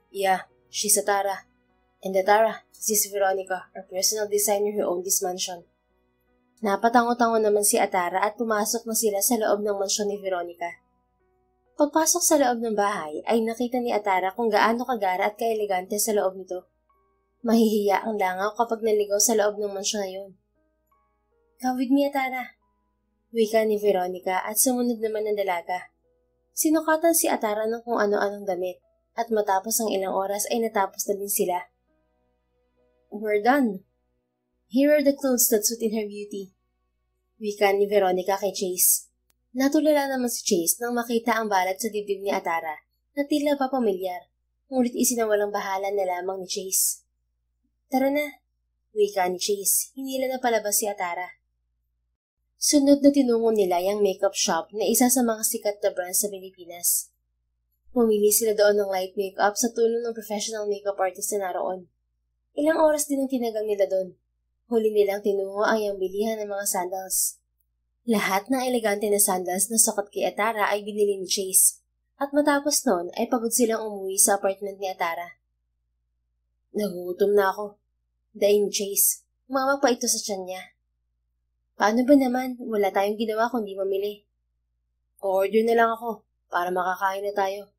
Yeah, she's Atara. And Atara, this is Veronica, our personal designer who owned this mansion. Napatango-tango naman si Atara at pumasok na sila sa loob ng mansyon ni Veronica. Pagpasok sa loob ng bahay ay nakita ni Atara kung gaano kagara at kaelegante sa loob nito. Mahihiya ang langaw kapag naligaw sa loob ng mansyon na yun. Come with me, Atara. Wika ni Veronica at sumunod naman ng dalaga. Sinukatan si Atara ng kung ano-anong damit at matapos ang ilang oras ay natapos na din sila. We're done. Here are the clothes that suit in her beauty. Wika ni Veronica kay Chase. Natulala naman si Chase nang makita ang balat sa dibdib ni Atara na tila pa pamilyar, ngunit isinawalang bahala na lamang ni Chase. Tara na, wika ni Chase, hinila na palabas si Atara. Sunod na tinungo nila yung makeup shop na isa sa mga sikat na brand sa Pilipinas. Pumili sila doon ng light makeup sa tulong ng professional makeup artist na naroon. Ilang oras din ang tinagal nila doon. Huli nilang tinungo ang iyang bilihan ng mga sandals. Lahat ng elegante na sandals na sukat kay Atara ay binili ni Chase. At matapos noon ay pagod silang umuwi sa apartment ni Atara. Nagugutom na ako. Daing ni Chase. Umawag pa ito sa tiyan niya. Paano ba naman? Wala tayong ginawa kundi mamili. O-order na lang ako para makakain na tayo.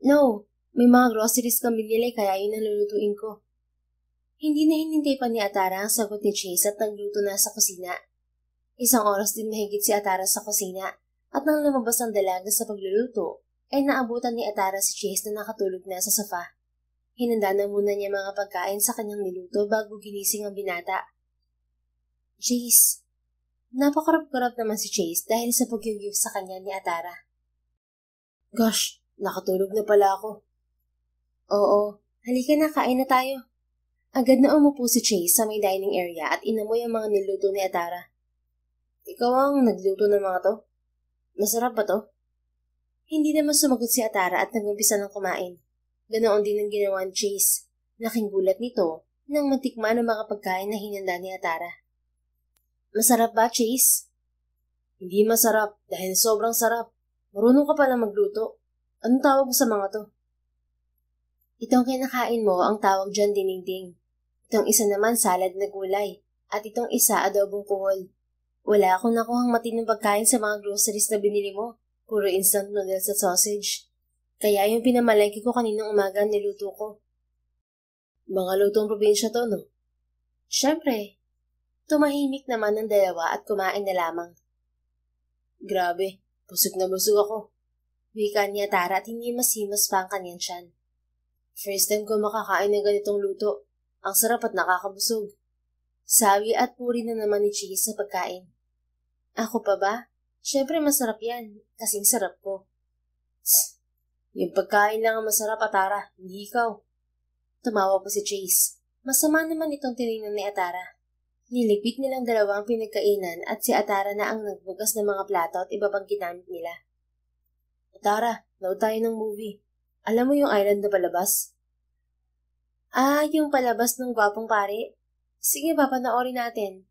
No, may mga groceries kang binili kaya yun ang lulutuin ko. Hindi na hinintay pa ni Atara ang sagot ni Chase at nagluto na sa kusina. Isang oras din mahigit si Atara sa kusina at nang lumabas ang dalaga sa pagluluto, ay naabutan ni Atara si Chase na nakatulog na sa sofa. Hinanda na muna niya mga pagkain sa kanyang niluto bago ginising ang binata. Chase. Napakarap-karap naman si Chase dahil sa pag-gift sa kanya ni Atara. Gosh, nakatulog na pala ako. Oo, halika na, kain na tayo. Agad na umupo si Chase sa may dining area at inamoy ang mga niluto ni Atara. Ikaw ang nagluto ng mga to? Masarap ba to? Hindi naman sumagot si Atara at nag-umpisa ng kumain. Ganoon din ang ginawa ni Chase. Laking gulat nito nang matikman ang mga pagkain na hinanda ni Atara. Masarap ba, Chase? Hindi masarap dahil sobrang sarap. Marunong ka pala magluto. Anong tawag mo sa mga to? Itong kinakain mo ang tawag dyan dinengdeng. Itong isa naman salad na gulay. At itong isa adobong kuhol. Wala akong nakuhang matinong pagkain sa mga groceries na binili mo. Puro instant noodles at sausage. Kaya yung pinamalengke ko kaninang umaga niluto ko. Mga lutong probinsya to, no? Siyempre. Tumahimik naman ng dalawa at kumain na lamang. Grabe, busog na busog ako. Wika niya Tara at hindi masimas pa ang kanyang tiyan. First time ko makakain ng ganitong luto. Ang sarap at nakakabusog. Sabi at puri na naman ni Chase sa pagkain. Ako pa ba? Siyempre masarap yan. Kasing sarap ko. Tss, yung pagkain lang ang masarap, Atara, hindi ikaw. Tumawa pa si Chase. Masama naman itong tinignan ni Atara. Niligpit nilang dalawa ang pinagkainan at si Atara na ang nagbugas ng mga plato at iba pang ginamit nila. Atara, nood tayo ng movie. Alam mo yung island na palabas? Yung palabas ng gwapong pare? Sige, papanoorin natin.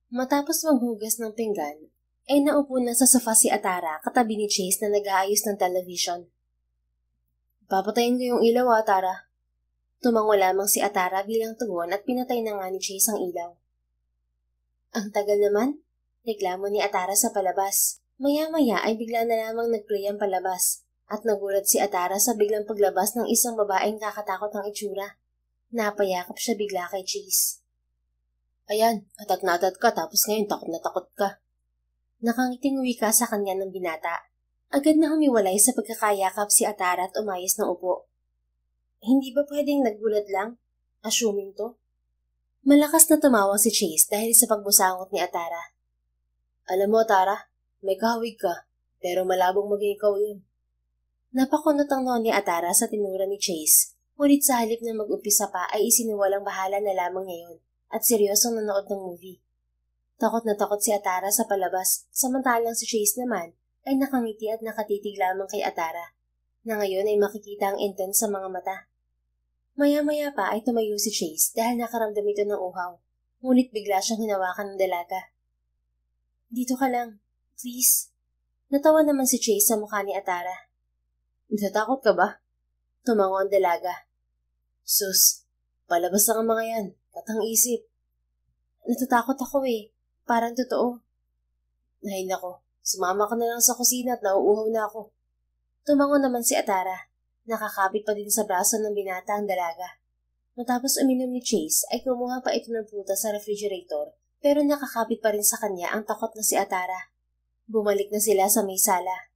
Matapos maghugas ng pinggan, ay naupo na sa sofa si Atara katabi ni Chase na nag-aayos ng television. Papatayin ko yung ilaw, Atara. Tumango lamang si Atara bilang tugon at pinatay na nga ni Chase ang ilaw. Ang tagal naman, reklamo ni Atara sa palabas. Maya-maya ay bigla na lamang nag-play ang palabas at nagulat si Atara sa biglang paglabas ng isang babaeng kakatakot ng itsura. Napayakap siya bigla kay Chase. Ayan, atat na atat ka tapos ngayon takot na takot ka. Nakangiting wika sa kanya ng binata. Agad na humiwalay sa pagkakayakap si Atara at umayos ng upo. Hindi ba pwedeng naggulat lang? Assuming to? Malakas na tumawa si Chase dahil sa pagbusangot ni Atara. Alam mo, Atara, may kahawig ka, pero malabong maging ikaw yun. Napakunot ang noon ni Atara sa tinura ni Chase, Ngunit sa halip na mag-umpisa pa ay isiniwalang bahala na lamang niya yun at seryosong nanood ng movie. Takot na takot si Atara sa palabas, samantalang si Chase naman ay nakangiti at nakatitig lamang kay Atara, na ngayon ay makikita ang intense sa mga mata. Maya-maya pa ay tumayo si Chase dahil nakaramdam ito ng uhaw, ngunit bigla siyang hinawakan ng dalaga. Dito ka lang, please. Natawa naman si Chase sa mukha ni Atara. Natatakot ka ba? Tumango ang dalaga. Sus, palabas na ang mga yan, katang isip. Natatakot ako eh, parang totoo. Ay nako, sumama ka na lang sa kusina at nauuhaw na ako. Tumango naman si Atara. Nakakapit pa din sa braso ng binata ang dalaga. Matapos uminom ni Chase ay kumuha pa ito ng prutas sa refrigerator pero nakakapit pa rin sa kanya ang takot na si Atara. Bumalik na sila sa may sala.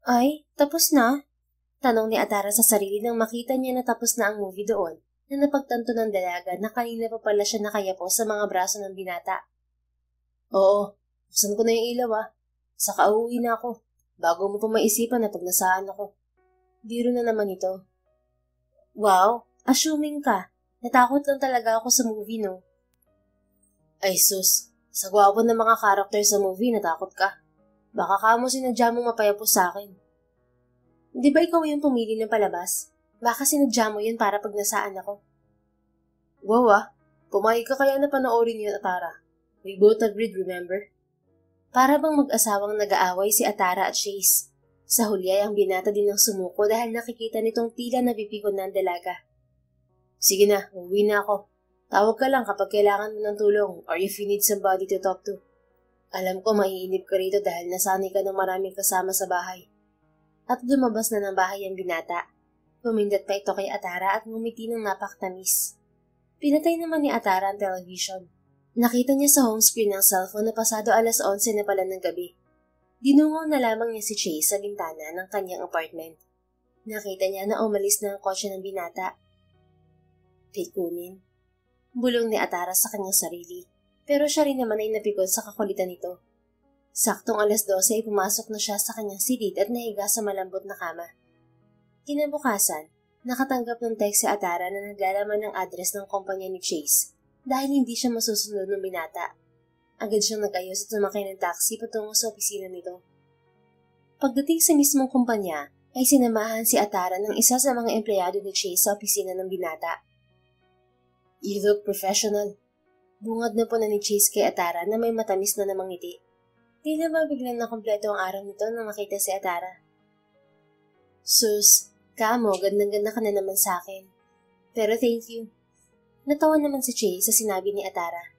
Ay, tapos na? Tanong ni Atara sa sarili nang makita niya na tapos na ang movie doon na napagtanto ng dalaga na kanina pa pala siya nakayapo sa mga braso ng binata. Oo, buksan ko na yung ilaw Saka uuwi na ako bago mo pa maisipan na pag nasaan ako. Biro na naman ito. Wow, assuming ka. Natakot lang talaga ako sa movie, no? Ay sus, sa gwapo ng mga karakter sa movie, natakot ka. Baka kamo sinadya mo mapayapos sa akin. Di ba ikaw yung pumili ng palabas? Baka sinadya mo yun para pag nasaan ako. Wow pumayag ka kaya na panoorin yun, Atara. We both agreed, remember? Para bang mag-asawang nag-aaway si Atara at Chase. Sa huli ay ang binata din ng sumuko dahil nakikita nitong tila nabibigon ng dalaga. Sige na, uuwi na ako. Tawag ka lang kapag kailangan mo ng tulong or if you need somebody to talk to. Alam ko maiinip ka rito dahil nasanay ka ng maraming kasama sa bahay. At lumabas na ng bahay ang binata. Pumindat pa ito kay Atara at ngumiti ng napakatamis. Pinatay naman ni Atara ang television. Nakita niya sa home screen ng cellphone na pasado 11:11 na pala ng gabi. Dinungaw na lamang niya si Chase sa bintana ng kanyang apartment. Nakita niya na umalis na ang kotse ng binata. Kunin. Bulong ni Atara sa kanyang sarili, pero siya rin naman ay napikon sa kakulitan nito. Saktong 12:00 ay pumasok na siya sa kanyang silid at nahiga sa malambot na kama. Kinabukasan, nakatanggap ng text si Atara na naglalaman ng address ng kumpanya ni Chase dahil hindi siya masusunod ng binata. Agad siyang nag-ayos at sumakay ng taxi patungo sa opisina nito. Pagdating sa mismong kumpanya, ay sinamahan si Atara ng isa sa mga empleyado ni Chase sa opisina ng binata. You look professional. Bungad na po na ni Chase kay Atara na may matamis na namang ngiti. Tila ba biglang nakompleto ang araw nito nang makita si Atara. Sus, kamo, gandang-ganda ka na naman sa akin. Pero thank you. Natawa naman si Chase sa sinabi ni Atara.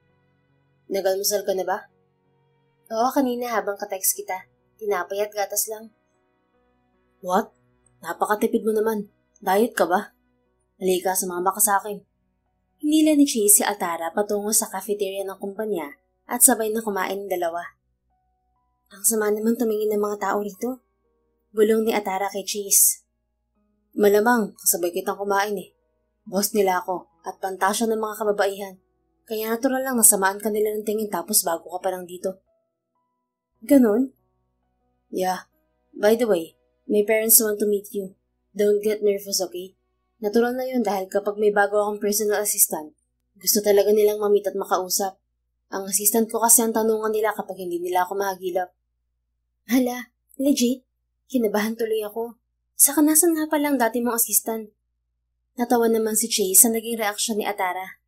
Nagalmusal ka na ba? Oo, kanina habang ka-text kita. Tinapay at gatas lang. What? Napakatipid mo naman. Diet ka ba? Halika, sumama ka sa akin. Hinila ni Chase si Atara patungo sa cafeteria ng kumpanya at sabay na kumain ng dalawa. Ang sama naman tumingin ng mga tao rito. Bulong ni Atara kay Chase. Malamang, kasabay kitang kumain eh. Boss nila ako at pantasya ng mga kababaihan. Kaya natural lang nasamaan ka nila ng tingin tapos bago ka pa lang dito. Ganon? Yeah. By the way, my parents want to meet you. Don't get nervous, okay? Natural na yun dahil kapag may bago akong personal assistant, gusto talaga nilang mamit at makausap. Ang assistant ko kasi ang tanungan nila kapag hindi nila ako mahagilap. Hala, legit? Kinabahan tuloy ako. Saka nasan nga palang dati mong assistant? Natawa naman si Chase sa naging reaksyon ni Atara.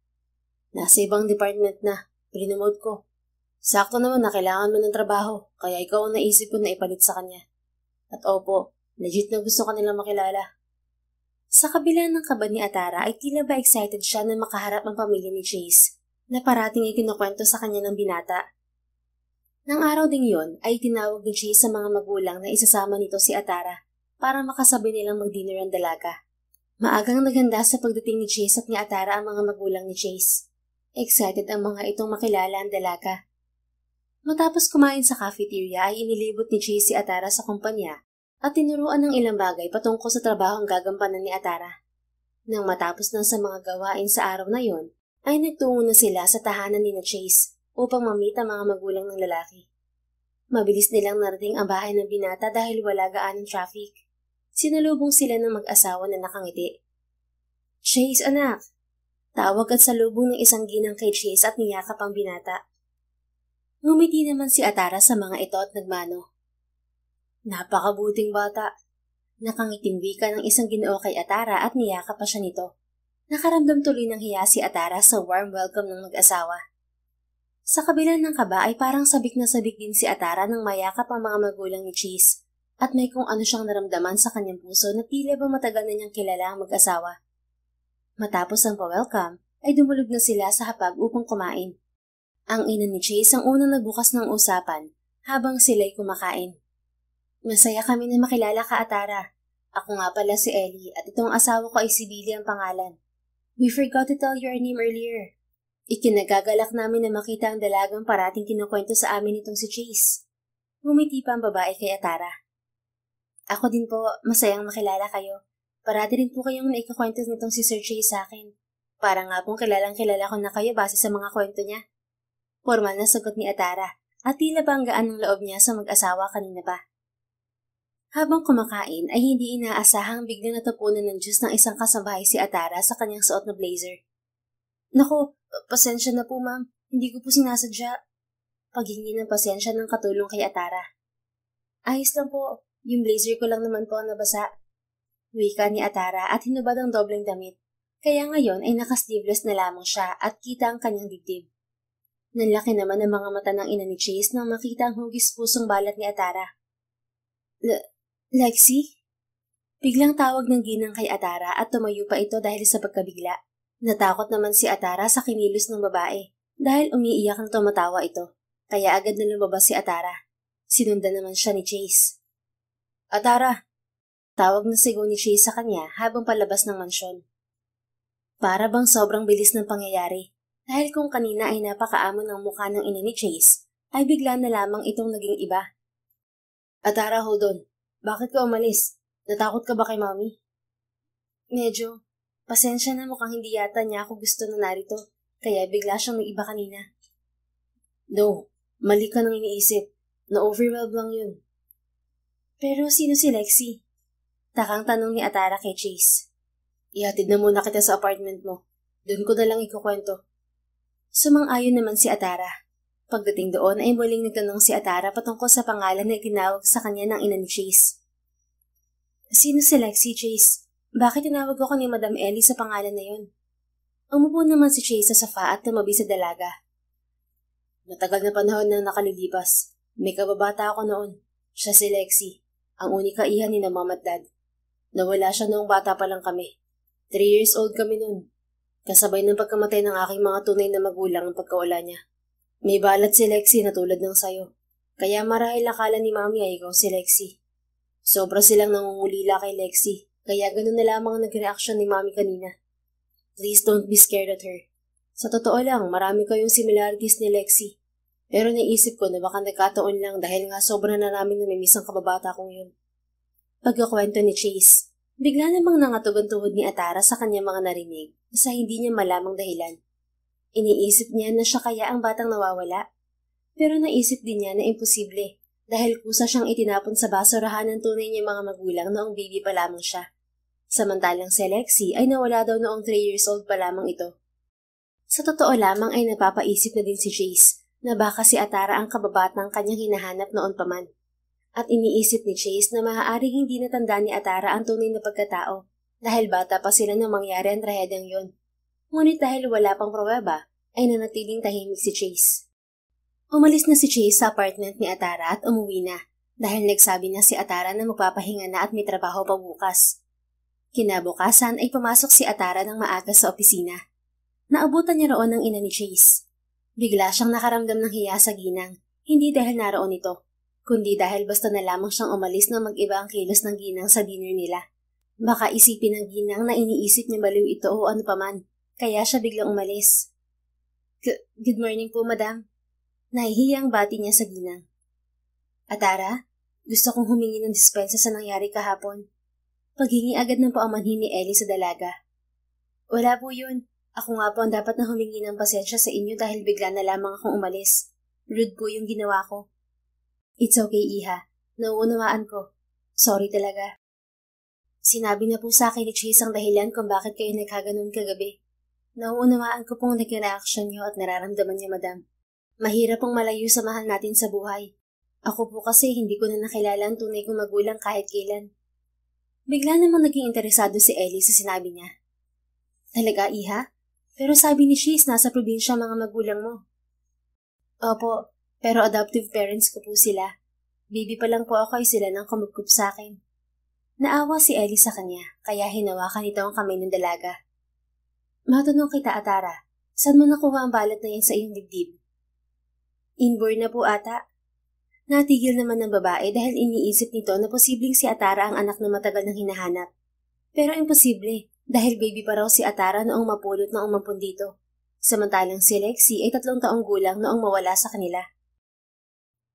Nasa ibang department na, prinomote ko. Sakto naman na kailangan mo ng trabaho, kaya ikaw ang naisip ko na ipalit sa kanya. At opo, legit na gusto ka nilang makilala. Sa kabila ng kaba ni Atara ay tila ba excited siya na makaharap ang pamilya ni Chase, na parating ay kinukwento sa kanya ng binata. Nang araw ding yon ay tinawag ni Chase sa mga magulang na isasama nito si Atara para makasabi nilang mag-dinner ang dalaga. Maagang naghanda sa pagdating ni Chase at ni Atara ang mga magulang ni Chase. Excited ang mga itong makilala ang dalaga. Matapos kumain sa cafeteria ay inilibot ni Chase si Atara sa kumpanya at tinuruan ng ilang bagay patungkol sa trabaho ang gagampanan ni Atara. Nang matapos na sa mga gawain sa araw na yon, ay nagtungo na sila sa tahanan ni Chase upang mamit ang mga magulang ng lalaki. Mabilis nilang narating ang bahay ng binata dahil wala gaanong traffic. Sinalubong sila ng mag-asawa na nakangiti. Chase, anak! Tawag at salubong ng isang ginang kay Chase at niyakap ang binata. Ngumiti naman si Atara sa mga ito at nagmano. Napakabuting bata. Nakangiting wika ng isang Ginoo kay Atara at niyakap pa siya nito. Nakaramdam tuloy ng hiya si Atara sa warm welcome ng mag-asawa. Sa kabila ng kaba ay parang sabik na sabik din si Atara nang mayakap ang mga magulang ni Chase at may kung ano siyang naramdaman sa kanyang puso na tila ba matagal na niyang kilala ang mag-asawa. Matapos ang pa-welcome ay dumulog na sila sa hapag upang kumain. Ang ina ni Chase ang unang nagbukas ng usapan habang sila'y kumakain. Masaya kami na makilala ka, Atara. Ako nga pala si Ellie at itong asawa ko ay si Billy ang pangalan. We forgot to tell your name earlier. Ikinagagalak namin na makita ang dalagang parating kinukwento sa amin itong si Chase. Ngumiti pa ang babae kay Atara. Ako din po, masayang makilala kayo. Parati rin po kayong naikakwento nitong si Sir Chase sa akin. Para nga pong kilalang kilala ko na kayo base sa mga kwento niya. Formal na sagot ni Atara at tila banggaan ng loob niya sa mag-asawa kanina pa. Habang kumakain ay hindi inaasahang biglang natapunan ng Diyos ng isang kasambahay si Atara sa kanyang suot na blazer. Naku, pasensya na po ma'am, hindi ko po sinasadya. Paghingi ng pasensya ng katulong kay Atara. Ayos lang po, yung blazer ko lang naman po ang nabasa. Wika ni Atara at hinubad ang dobleng damit. Kaya ngayon ay naka-sleeveless na lamang siya at kita ang kanyang dibdib. Nanlaki naman ang mga mata ng ina ni Chase nang makita ang hugis pusong balat ni Atara. Lexi? Biglang tawag ng ginang kay Atara at tumayo pa ito dahil sa pagkabigla. Natakot naman si Atara sa kinilos ng babae dahil umiiyak ang tumatawa ito. Kaya agad na lumabas si Atara. Sinundan naman siya ni Chase. Atara! Tawag na sigaw ni Chase sa kanya habang palabas ng mansyon. Para bang sobrang bilis ng pangyayari dahil kung kanina ay napakaamon ng mukha ng ina ni Chase ay bigla na lamang itong naging iba. Atara, hold on. Bakit ka umalis? Natakot ka ba kay Mommy? Medyo. Pasensya na mukhang hindi yata niya ako gusto na narito, kaya bigla siyang nag-iba kanina. No, mali ka nang iniisip. Na-overwhelmed lang yun. Pero sino si Lexi? Takang tanong ni Atara kay Chase. Ihatid na muna kita sa apartment mo. Doon ko na lang ikukwento. Sumang-ayon naman si Atara. Pagdating doon ay muling nagtanong si Atara patungkol sa pangalan na itinawag sa kanya ng ina ni Chase. Sino si Lexi, Chase? Bakit tinawag ako ni Madam Ellie sa pangalan na yun? Umupo naman si Chase sa sofa at tumabi sa dalaga. Matagal na panahon na nakalilipas. May kababata ako noon. Siya si Lexi, ang unika iha ni na Mom at Dad. Nawala siya noong bata pa lang kami. 3 years old kami noon. Kasabay ng pagkamatay ng aking mga tunay na magulang ang pagkawala niya. May balat si Lexi na tulad ng sayo. Kaya marahil akala ni Mami ay ikaw si Lexi. Sobra silang nangungulila kay Lexi, kaya ganun na lamang ang nag-reaction ni Mami kanina. Please don't be scared at her. Sa totoo lang, marami kayong similarities ni Lexi. Pero naisip ko na baka nagkataon lang dahil nga sobra na namin namimiss ang kababata kong yun. Pagkakwento ni Chase, bigla namang nangatog ang tuhod ni Atara sa kanyang mga narinig sa hindi niya malamang dahilan. Iniisip niya na siya kaya ang batang nawawala. Pero naisip din niya na imposible dahil kusa siyang itinapon sa basurahan ng tunay niya mga magulang noong baby pa lamang siya. Samantalang si Lexi ay nawala daw noong 3 years old pa lamang ito. Sa totoo lamang ay napapaisip na din si Chase na baka si Atara ang kababatang kanyang hinahanap noon pa man. At iniisip ni Chase na maaaring hindi natanda ni Atara ang tunay na pagkatao dahil bata pa sila nang mangyari ang trahedyang yon. Ngunit dahil wala pang pruweba, ay nanatiling tahimik si Chase. Umalis na si Chase sa apartment ni Atara at umuwi na dahil nagsabi na si Atara na magpapahinga na at may trabaho pa bukas. Kinabukasan ay pumasok si Atara ng maaga sa opisina. Naabutan niya roon ang ina ni Chase. Bigla siyang nakaramdam ng hiya sa ginang, hindi dahil naroon ito, kundi dahil basta na lamang siyang umalis na mag-iba ang kilos ng ginang sa dinner nila. Baka isipin ng ginang na iniisip niya baliw ito o ano paman, kaya siya biglang umalis. Good morning po, madam. Nahihiyang bati niya sa ginang. Atara, gusto kong humingi ng dispensa sa nangyari kahapon. Paghingi agad ng paumanhin ni Ellie sa dalaga. Wala po yun. Ako nga po ang dapat na humingi ng pasensya sa inyo dahil bigla na lamang akong umalis. Rude po yung ginawa ko. It's okay, Iha. Nauunawaan ko. Sorry talaga. Sinabi na po sa akin ni Chase ang dahilan kung bakit kayo nagkaganon kagabi. Nauunawaan ko pong naging reaksyon niyo at nararamdaman niyo, madam. Mahirap pong malayo sa mahal natin sa buhay. Ako po kasi hindi ko na nakilala ang tunay kong magulang kahit kailan. Bigla namang naging interesado si Ellie sa sinabi niya. Talaga, iha? Pero sabi ni Chase nasa probinsya mga magulang mo. Opo, pero adoptive parents ko po sila. Baby pa lang po ako ay sila nang kumupkup sa akin. Naawa si Ellie sa kanya, kaya hinawakan ito ang kamay ng dalaga. Matanong kita, Atara, saan mo nakuha ang balat na yan sa iyong dibdib? Inborn na po ata. Natigil naman ng babae dahil iniisip nito na posibleng si Atara ang anak na matagal nang hinahanap. Pero imposible, dahil baby pa raw si Atara noong mapulot na umampun dito. Samantalang si Lexi ay 3 taong gulang noong mawala sa kanila.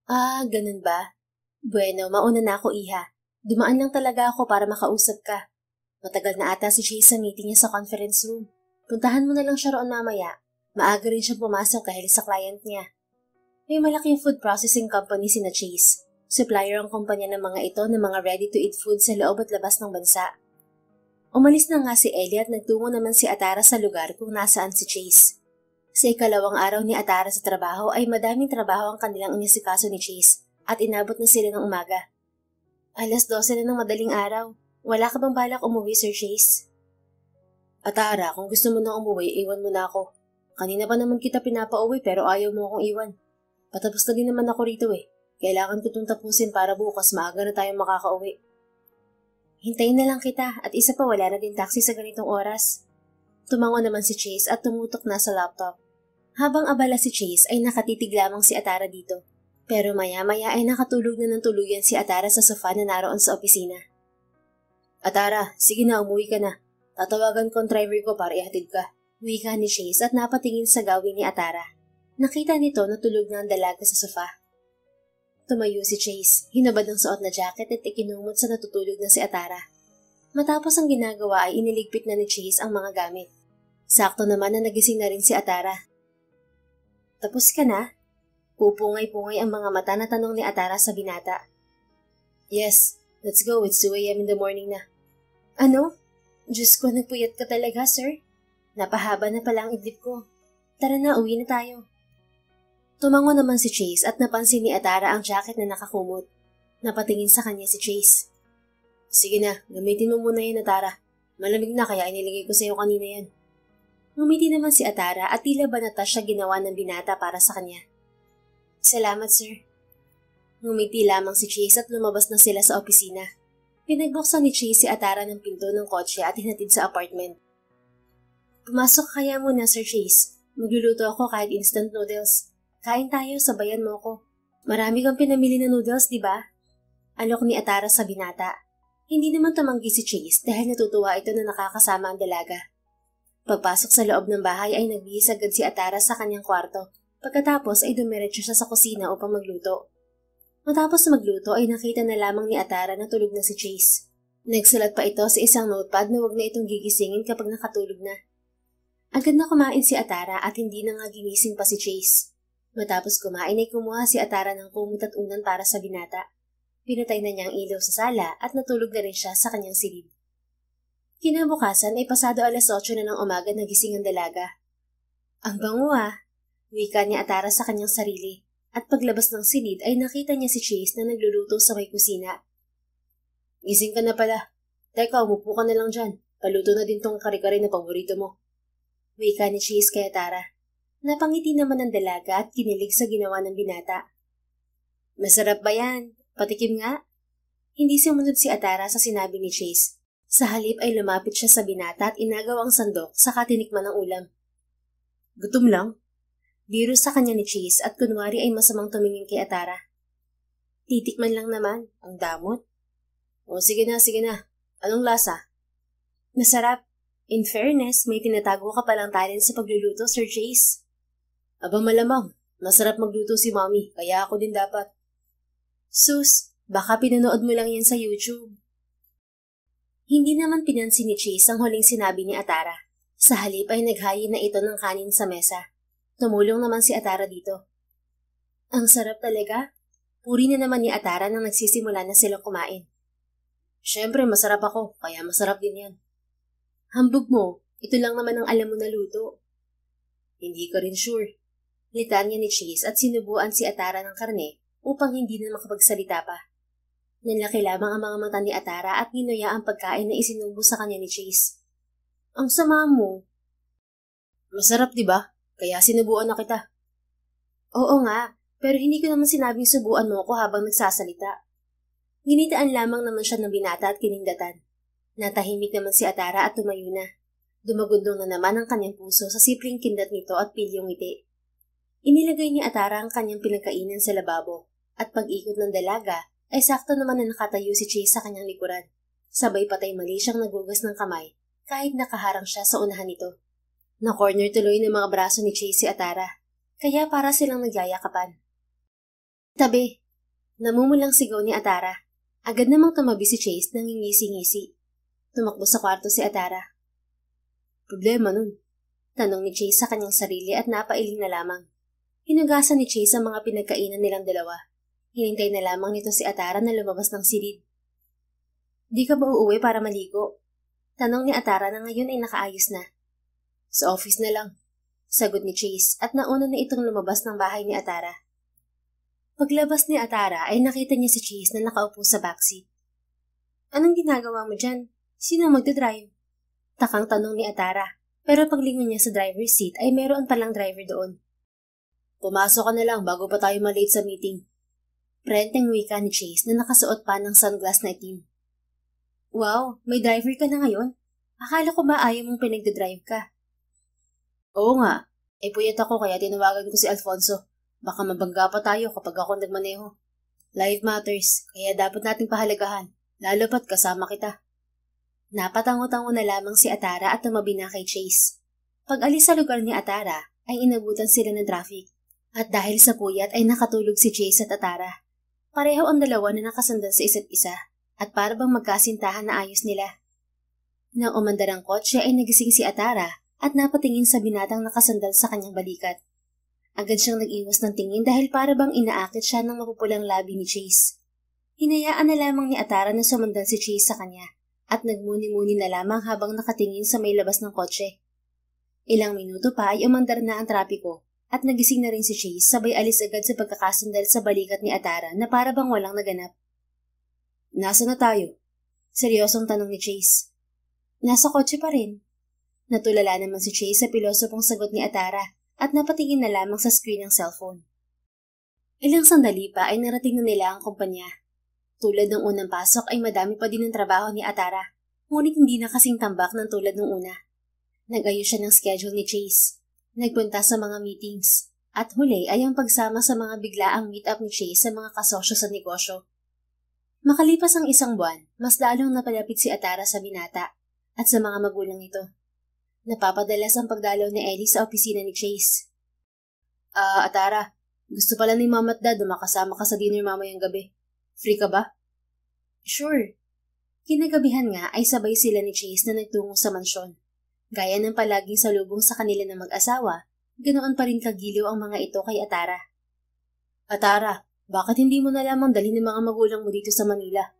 Ah, ganun ba? Bueno, mauna na ako, iha. Dumaan lang talaga ako para makausap ka. Matagal na ata si Chase sa meeting niya sa conference room. Puntahan mo na lang siya roon mamaya. Maaga rin siyang pumasok dahil sa client niya. May malaking food processing company sina Chase. Supplier ang kumpanya ng mga ito ng mga ready-to-eat food sa loob at labas ng bansa. Umalis na nga si Ellie at nagtungo naman si Atara sa lugar kung nasaan si Chase. Sa ikalawang araw ni Atara sa trabaho ay madaming trabaho ang kanilang inisikaso ni Chase at inabot na sila ng umaga. 12:00 na ng madaling araw. Wala ka bang balak umuwi, Sir Chase? Atara, kung gusto mo nang umuwi, iwan mo na ako. Kanina pa naman kita pinapauwi pero ayaw mo akong iwan. Patapos na din naman ako rito eh. Kailangan ko itong tapusin para bukas maaga na tayong makakauwi. Hintayin na lang kita at isa pa wala na din taxi sa ganitong oras. Tumango naman si Chase at tumutok na sa laptop. Habang abala si Chase ay nakatitig lamang si Atara dito. Pero maya-maya ay nakatulog na ng tuluyan si Atara sa sofa na naroon sa opisina. Atara, sige na, umuwi ka na. Tatawagan ko ang driver ko para ihatid ka. Wika ni Chase at napatingin sa gawin ni Atara. Nakita nito na tulog na ang dalaga sa sofa. Tumayo si Chase, hinabad ang suot na jacket at ikinumot sa natutulog na si Atara. Matapos ang ginagawa ay iniligpit na ni Chase ang mga gamit. Sakto naman na nagising na rin si Atara. Tapos ka na? Pupungay-pungay ang mga mata na tanong ni Atara sa binata. Yes, let's go. It's 2 a.m. in the morning na. Ano? Diyos ko, nagpuyat ka talaga, sir. Napahaba na pala ang idlip ko. Tara na, uwi na tayo. Tumango naman si Chase at napansin ni Atara ang jacket na nakakumot. Napatingin sa kanya si Chase. Sige na, gamitin mo muna yan, Atara. Malamig na kaya iniligay ko sa iyo kanina yan. Ngumiti naman si Atara at tila banata siya ginawa ng binata para sa kanya. Salamat, sir. Ngumiti lamang si Chase at lumabas na sila sa opisina. Pinagbuksan ni Chase si Atara ng pinto ng kotse at hinatid sa apartment. Pumasok kaya muna, Sir Chase. Magluluto ako kahit instant noodles. Kain tayo, sabayan mo ko. Marami kang pinamili na noodles, di ba? Alok ni Atara sa binata. Hindi naman tumanggi si Chase dahil natutuwa ito na nakakasama ang dalaga. Pagpasok sa loob ng bahay ay nagbihis agad si Atara sa kanyang kwarto. Pagkatapos ay dumiretso siya sa kusina upang magluto. Matapos magluto ay nakita na lamang ni Atara na tulog na si Chase. Nagsulat pa ito sa isang notepad na huwag na itong gigisingin kapag nakatulog na. Agad na kumain si Atara at hindi na nga ginising pa si Chase. Matapos kumain ay kumuha si Atara ng kumot at unan para sa binata. Pinatay na niya ang ilaw sa sala at natulog na rin siya sa kanyang silid. Kinabukasan ay pasado 8:00 na ng umaga na gising ang dalaga. Ang bango ah! Wika ni Atara sa kanyang sarili at paglabas ng silid ay nakita niya si Chase na nagluluto sa may kusina. Gising ka na pala. Teka, umupo ka na lang dyan. Paluto na din tong kare-kare na paborito mo. Wika ni Chase kay Atara. Napangiti naman ang dalaga at kinilig sa ginawa ng binata. Masarap ba yan? Patikim nga? Hindi sumunod si Atara sa sinabi ni Chase. Sa halip ay lumapit siya sa binata at inagaw ang sandok saka tinikman ng ulam. Gutom lang? Biro sa kanya ni Chase at kunwari ay masamang tumingin kay Atara. Titikman lang naman, ang damot. O sige na, sige na. Anong lasa? Masarap. In fairness, may tinatago ka palang talent sa pagluluto, Sir Chase. Aba malamang, masarap magluto si Mommy, kaya ako din dapat. Sus, baka pinanood mo lang yan sa YouTube. Hindi naman pinansin ni Chase ang huling sinabi ni Atara. Sa halip ay naghayin na ito ng kanin sa mesa. Tumulong naman si Atara dito. Ang sarap talaga. Puri na naman ni Atara nang nagsisimula na silang kumain. Siyempre, masarap ako, kaya masarap din yan. Hambog mo, ito lang naman ang alam mo na luto. Hindi ko rin sure. Litan niya ni Chase at sinubuan si Atara ng karne upang hindi na makapagsalita pa. Nanlaki lamang ang mga mata ni Atara at ginuya ang pagkain na isinubo sa kanya ni Chase. Ang sama mo. Masarap, di ba? Kaya sinubuan na kita. Oo nga, pero hindi ko naman sinabing subuan mo ako habang nagsasalita. Ginitaan lamang naman siya ng binata at kinindatan. Natahimik naman si Atara at tumayo na. Dumagundong na naman ang kanyang puso sa simpleng kindat nito at pilyong ngiti. Inilagay ni Atara ang kanyang pinagkainan sa lababo at pag-ikot ng dalaga ay sakto naman na nakatayo si Chase sa kanyang likuran. Sabay patay mali siyang nagugas ng kamay kahit nakaharang siya sa unahan nito. Na-corner tuloy ng mga braso ni Chase si Atara, kaya para silang nagyayakapan. Tabi! Namumulang sigaw ni Atara. Agad namang tumabi si Chase nang ngingisi-ngisi. Tumakbo sa kwarto si Atara. Problema nun? Tanong ni Chase sa kanyang sarili at napailing na lamang. Hinugasan ni Chase ang mga pinagkainan nilang dalawa. Hinintay na lamang nito si Atara na lumabas ng silid. Di ka ba uuwi para maligo? Tanong ni Atara na ngayon ay nakaayos na. Sa office na lang. Sagot ni Chase at nauna na itong lumabas ng bahay ni Atara. Paglabas ni Atara ay nakita niya si Chase na nakaupo sa backseat. Anong ginagawa mo dyan? Sino magdadrive? Takang tanong ni Atara, pero paglingon niya sa driver's seat ay meron palang driver doon. Pumasok ka na lang bago pa tayo malate sa meeting. Prenteng wika ni Chase na nakasuot pa ng sunglass na itim. Wow, may driver ka na ngayon? Akala ko ba ayaw mong pinagdadrive ka? Oo nga, puyat ako kaya tinawagan ko si Alfonso. Baka mabangga pa tayo kapag ako nagmaneho. Life matters, kaya dapat nating pahalagahan, lalo pat kasama kita. Napatango-tango na lamang si Atara at tumabi na kay Chase. Pag alis sa lugar ni Atara, ay inabutan sila ng traffic. At dahil sa puyat ay nakatulog si Chase at Atara. Pareho ang dalawa na nakasundan sa isa't isa at para bang magkasintahan na ayos nila. Nang umandar ang kotse ay nagising si Atara at napatingin sa binatang nakasandal sa kanyang balikat. Agad siyang nag-iwas ng tingin dahil para bang inaakit siya ng mapupulang labi ni Chase. Hinayaan na lamang ni Atara na sumundan si Chase sa kanya at nagmuni-muni na lamang habang nakatingin sa may labas ng kotse. Ilang minuto pa ay umandar na ang trapiko at nagising na rin si Chase sabay alis agad sa pagkakasandal sa balikat ni Atara na para bang walang naganap. Nasa na tayo? Seryosong tanong ni Chase. Nasa kotse pa rin. Natulala naman si Chase sa pilosopong sagot ni Atara at napatingin na lamang sa screen ng cellphone. Ilang sandali pa ay narating na nila ang kumpanya. Tulad ng unang pasok ay madami pa din ang trabaho ni Atara, ngunit hindi na kasing tambak ng tulad ng una. Nag-ayos siya ng schedule ni Chase. Nagpunta sa mga meetings. At huli ay ang pagsama sa mga biglaang meet-up ni Chase sa mga kasosyo sa negosyo. Makalipas ang isang buwan, mas lalong napalapit si Atara sa binata at sa mga magulang nito. Napapadalas ang pagdalaw ni Ellie sa opisina ni Chase. Atara, gusto pala ni Mama at Dad na makasama ka sa dinner mamayang gabi. Free ka ba? Sure. Kinagabihan nga ay sabay sila ni Chase na nagtungo sa mansyon. Gaya ng palaging salubong sa kanila ng mag-asawa, ganoon pa rin kagiliw ang mga ito kay Atara. Atara, bakit hindi mo na lamang dalhin ng mga magulang mo dito sa Manila?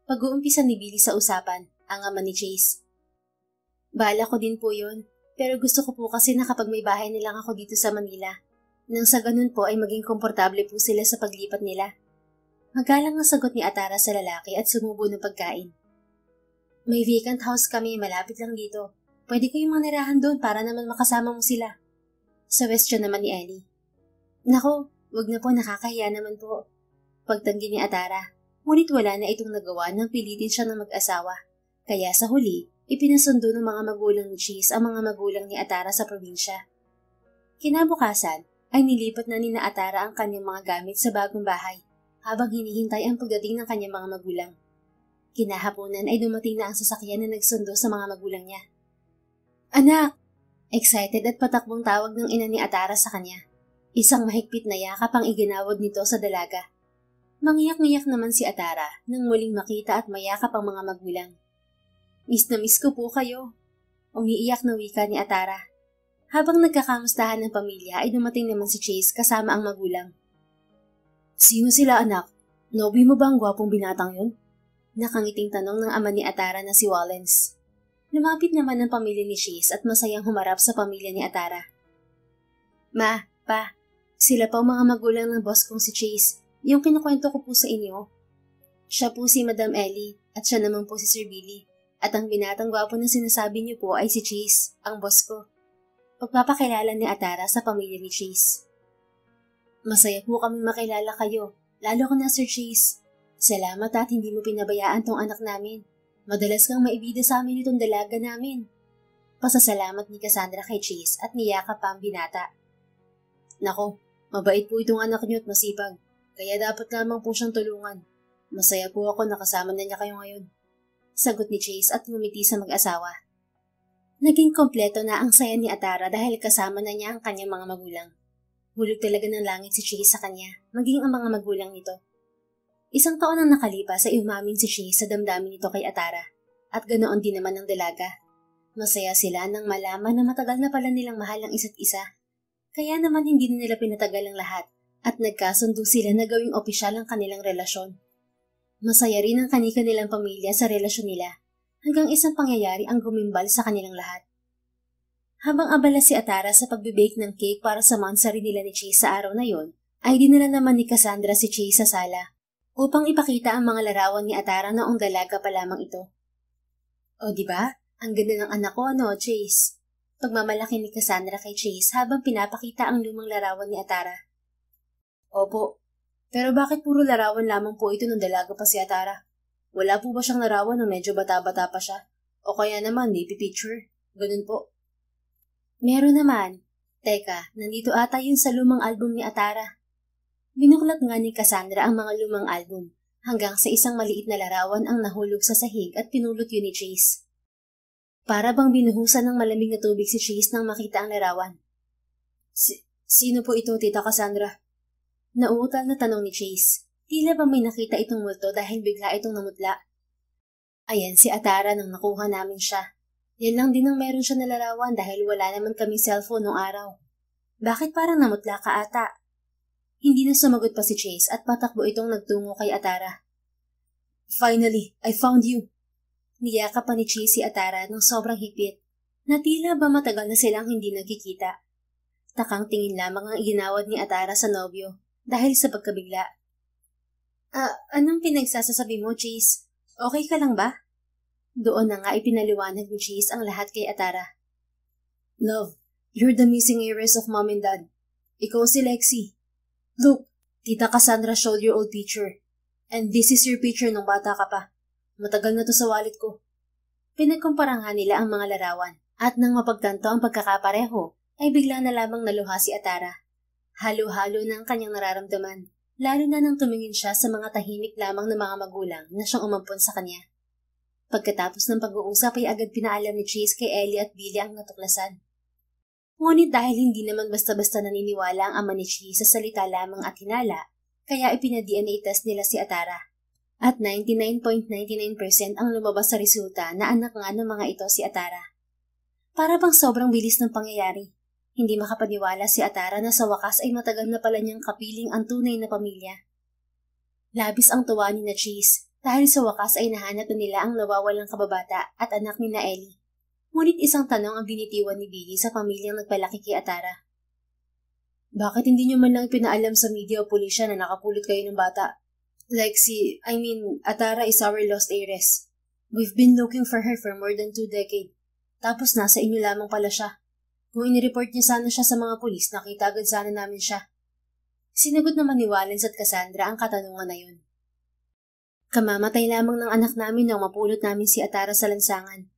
Pag-uumpisa ni Billy sa usapan, ang ama ni Chase. Bala ko din po yun, pero gusto ko po kasi na kapag may bahay nilang ako dito sa Manila, nang sa ganun po ay maging komportable po sila sa paglipat nila. Magalang ang sagot ni Atara sa lalaki at sumubo ng pagkain. May vacant house kami malapit lang dito. Pwede kayong manirahan doon para naman makasama mo sila. Suggestion naman ni Ellie. Nako, wag na po, nakakahiya naman po. Pagtanggi ni Atara, ngunit wala na itong nagawa nang pilitin siya ng mag-asawa. Kaya sa huli, ipinasundo ng mga magulang ni Chase ang mga magulang ni Atara sa probinsya. Kinabukasan ay nilipat na ni na Atara ang kanyang mga gamit sa bagong bahay habang hinihintay ang pagdating ng kanyang mga magulang. Kinahaponan ay dumating na ang sasakyan na nagsundo sa mga magulang niya. Anak! Excited at patakbong tawag ng ina ni Atara sa kanya. Isang mahigpit na yakap ang iginawad nito sa dalaga. Mangiyak-ngiyak naman si Atara nang muling makita at mayakap ang mga magulang. Miss na miss ko po kayo. Umiiyak na wika ni Atara. Habang nagkakamustahan ng pamilya ay dumating naman si Chase kasama ang magulang. Sino sila anak? Nobi mo ba ang gwapong binatang yun? Nakangiting tanong ng ama ni Atara na si Wallens. Lumapit naman ang pamilya ni Chase at masayang humarap sa pamilya ni Atara. Ma, pa, sila pa ang mga magulang ng boss kong si Chase, yung kinukwento ko po sa inyo. Siya po si Madam Ellie at siya naman po si Sir Billy. At ang binatang gwapo na sinasabi niyo po ay si Chase, ang boss ko. Pagpapakilala ni Atara sa pamilya ni Chase. Masaya po kami makilala kayo, lalo ko na Sir Chase. Salamat at hindi mo pinabayaan tong anak namin. Madalas kang maibida sa amin itong dalaga namin. Pasasalamat ni Cassandra kay Chase at niyakap pa ang binata. Nako, mabait po itong anak niyo at masipag, kaya dapat lamang po siyang tulungan. Masaya po ako na kasama na niya kayo ngayon. Sagot ni Chase at ngumiti sa mag-asawa. Naging kompleto na ang saya ni Atara dahil kasama na niya ang kanyang mga magulang. Hulog talaga ng langit si Chase sa kanya, maging ang mga magulang nito. Isang taon ang nakalipas ay umamin si Chase sa damdamin nito kay Atara, at ganoon din naman ang dalaga. Masaya sila nang malaman na matagal na pala nilang mahal ang isa't isa. Kaya naman hindi na nila pinatagal ang lahat at nagkasundo sila na gawing opisyal ang kanilang relasyon. Masaya rin ang kani-kanilang pamilya sa relasyon nila hanggang isang pangyayari ang gumimbal sa kanilang lahat. Habang abala si Atara sa pagbibake ng cake para sa mansari nila ni Chase sa araw na yon, ay dinala naman ni Cassandra si Chase sa sala upang ipakita ang mga larawan ni Atara noong dalaga pa lamang ito. O diba? Ang ganda ng anak ko, ano, Chase? Pagmamalaki ni Cassandra kay Chase habang pinapakita ang lumang larawan ni Atara. Opo, pero bakit puro larawan lamang po ito ng dalaga pa si Atara? Wala po ba siyang larawan na medyo bata-bata pa siya? O kaya naman, baby picture? Ganun po. Meron naman. Teka, nandito ata yun sa lumang album ni Atara. Binuklat nga ni Cassandra ang mga lumang album hanggang sa isang maliit na larawan ang nahulog sa sahig at pinulot yun ni Chase. Para bang binuhusan ng malamig na tubig si Chase nang makita ang larawan. Sino po ito, Tita Cassandra? Nauutal na tanong ni Chase. Tila ba may nakita itong multo dahil bigla itong namutla. Ayan si Atara nang nakuha namin siya. Yan lang din ang meron siya na larawan dahil wala naman kaming cellphone noong araw. Bakit parang namutla ka ata? Hindi na sumagot pa si Chase at patakbo itong nagtungo kay Atara. Finally, I found you. Niyakap pa ni Chase si Atara ng sobrang higpit na tila ba matagal na silang hindi nagkikita. Takang tingin lamang ang iginawad ni Atara sa nobyo dahil sa pagkabigla. Anong pinagsasasabi mo, Chase? Okay ka lang ba? Doon na nga ipinaliwanag ni Chase ang lahat kay Atara. Love, you're the missing heiress of Mom and Dad. Ikaw si Lexi. Look, Tita Cassandra showed your old picture. And this is your picture nung bata ka pa. Matagal na to sa wallet ko. Pinagkumpara nga nila ang mga larawan at nang mapagtanto ang pagkakapareho ay bigla na lamang naluha si Atara. Halo-halo na ang kanyang nararamdaman, lalo na nang tumingin siya sa mga tahimik lamang na mga magulang na siyang umampon sa kanya. Pagkatapos ng pag-uusap ay agad pinaalam ni Chase kay Ellie at Billy ang natuklasan. Ngunit dahil hindi naman basta-basta naniniwala ang ama ni Chase sa salita lamang at hinala, kaya ipina-DNA test nila si Atara. At 99.99% ang lumabas sa resulta na anak nga ng mga ito si Atara. Para bang sobrang bilis ng pangyayari. Hindi makapaniwala si Atara na sa wakas ay matagal na pala niyang kapiling ang tunay na pamilya. Labis ang tuwa ni na Chase dahil sa wakas ay nahanap na nila ang nawawalang kababata at anak ni na Ellie. Ngunit isang tanong ang binitiwan ni Billy sa pamilyang nagpalaki kay Atara. Bakit hindi niyo man lang pinaalam sa media o pulisya na nakapulot kayo ng bata? Lexi, Atara is our lost heiress. We've been looking for her for more than 2 decades. Tapos nasa inyo lamang pala siya. Kung inireport niya sana siya sa mga pulis, nakita agad sana namin siya. Sinagot naman ni Wallens at Cassandra ang katanungan na yun. Kamamatay lamang ng anak namin nang mapulot namin si Atara sa lansangan.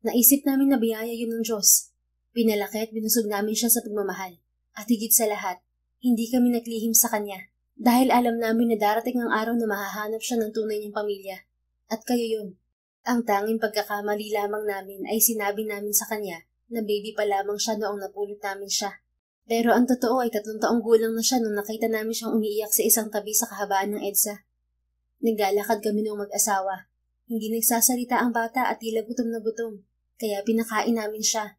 Naisip namin na biyaya yun ng Diyos. Pinalaki at binusog namin siya sa pagmamahal. At higit sa lahat, hindi kami naglihim sa kanya. Dahil alam namin na darating ang araw na mahahanap siya ng tunay niyang pamilya. At kayo yun. Ang tanging pagkakamali lamang namin ay sinabi namin sa kanya na baby pa lamang siya noong napulot namin siya. Pero ang totoo ay 3 taong gulang na siya nung nakita namin siyang umiiyak sa isang tabi sa kahabaan ng EDSA. Naglalakad kami noong mag-asawa. Hindi nagsasalita ang bata at tila gutom na gutom. Kaya pinakain namin siya.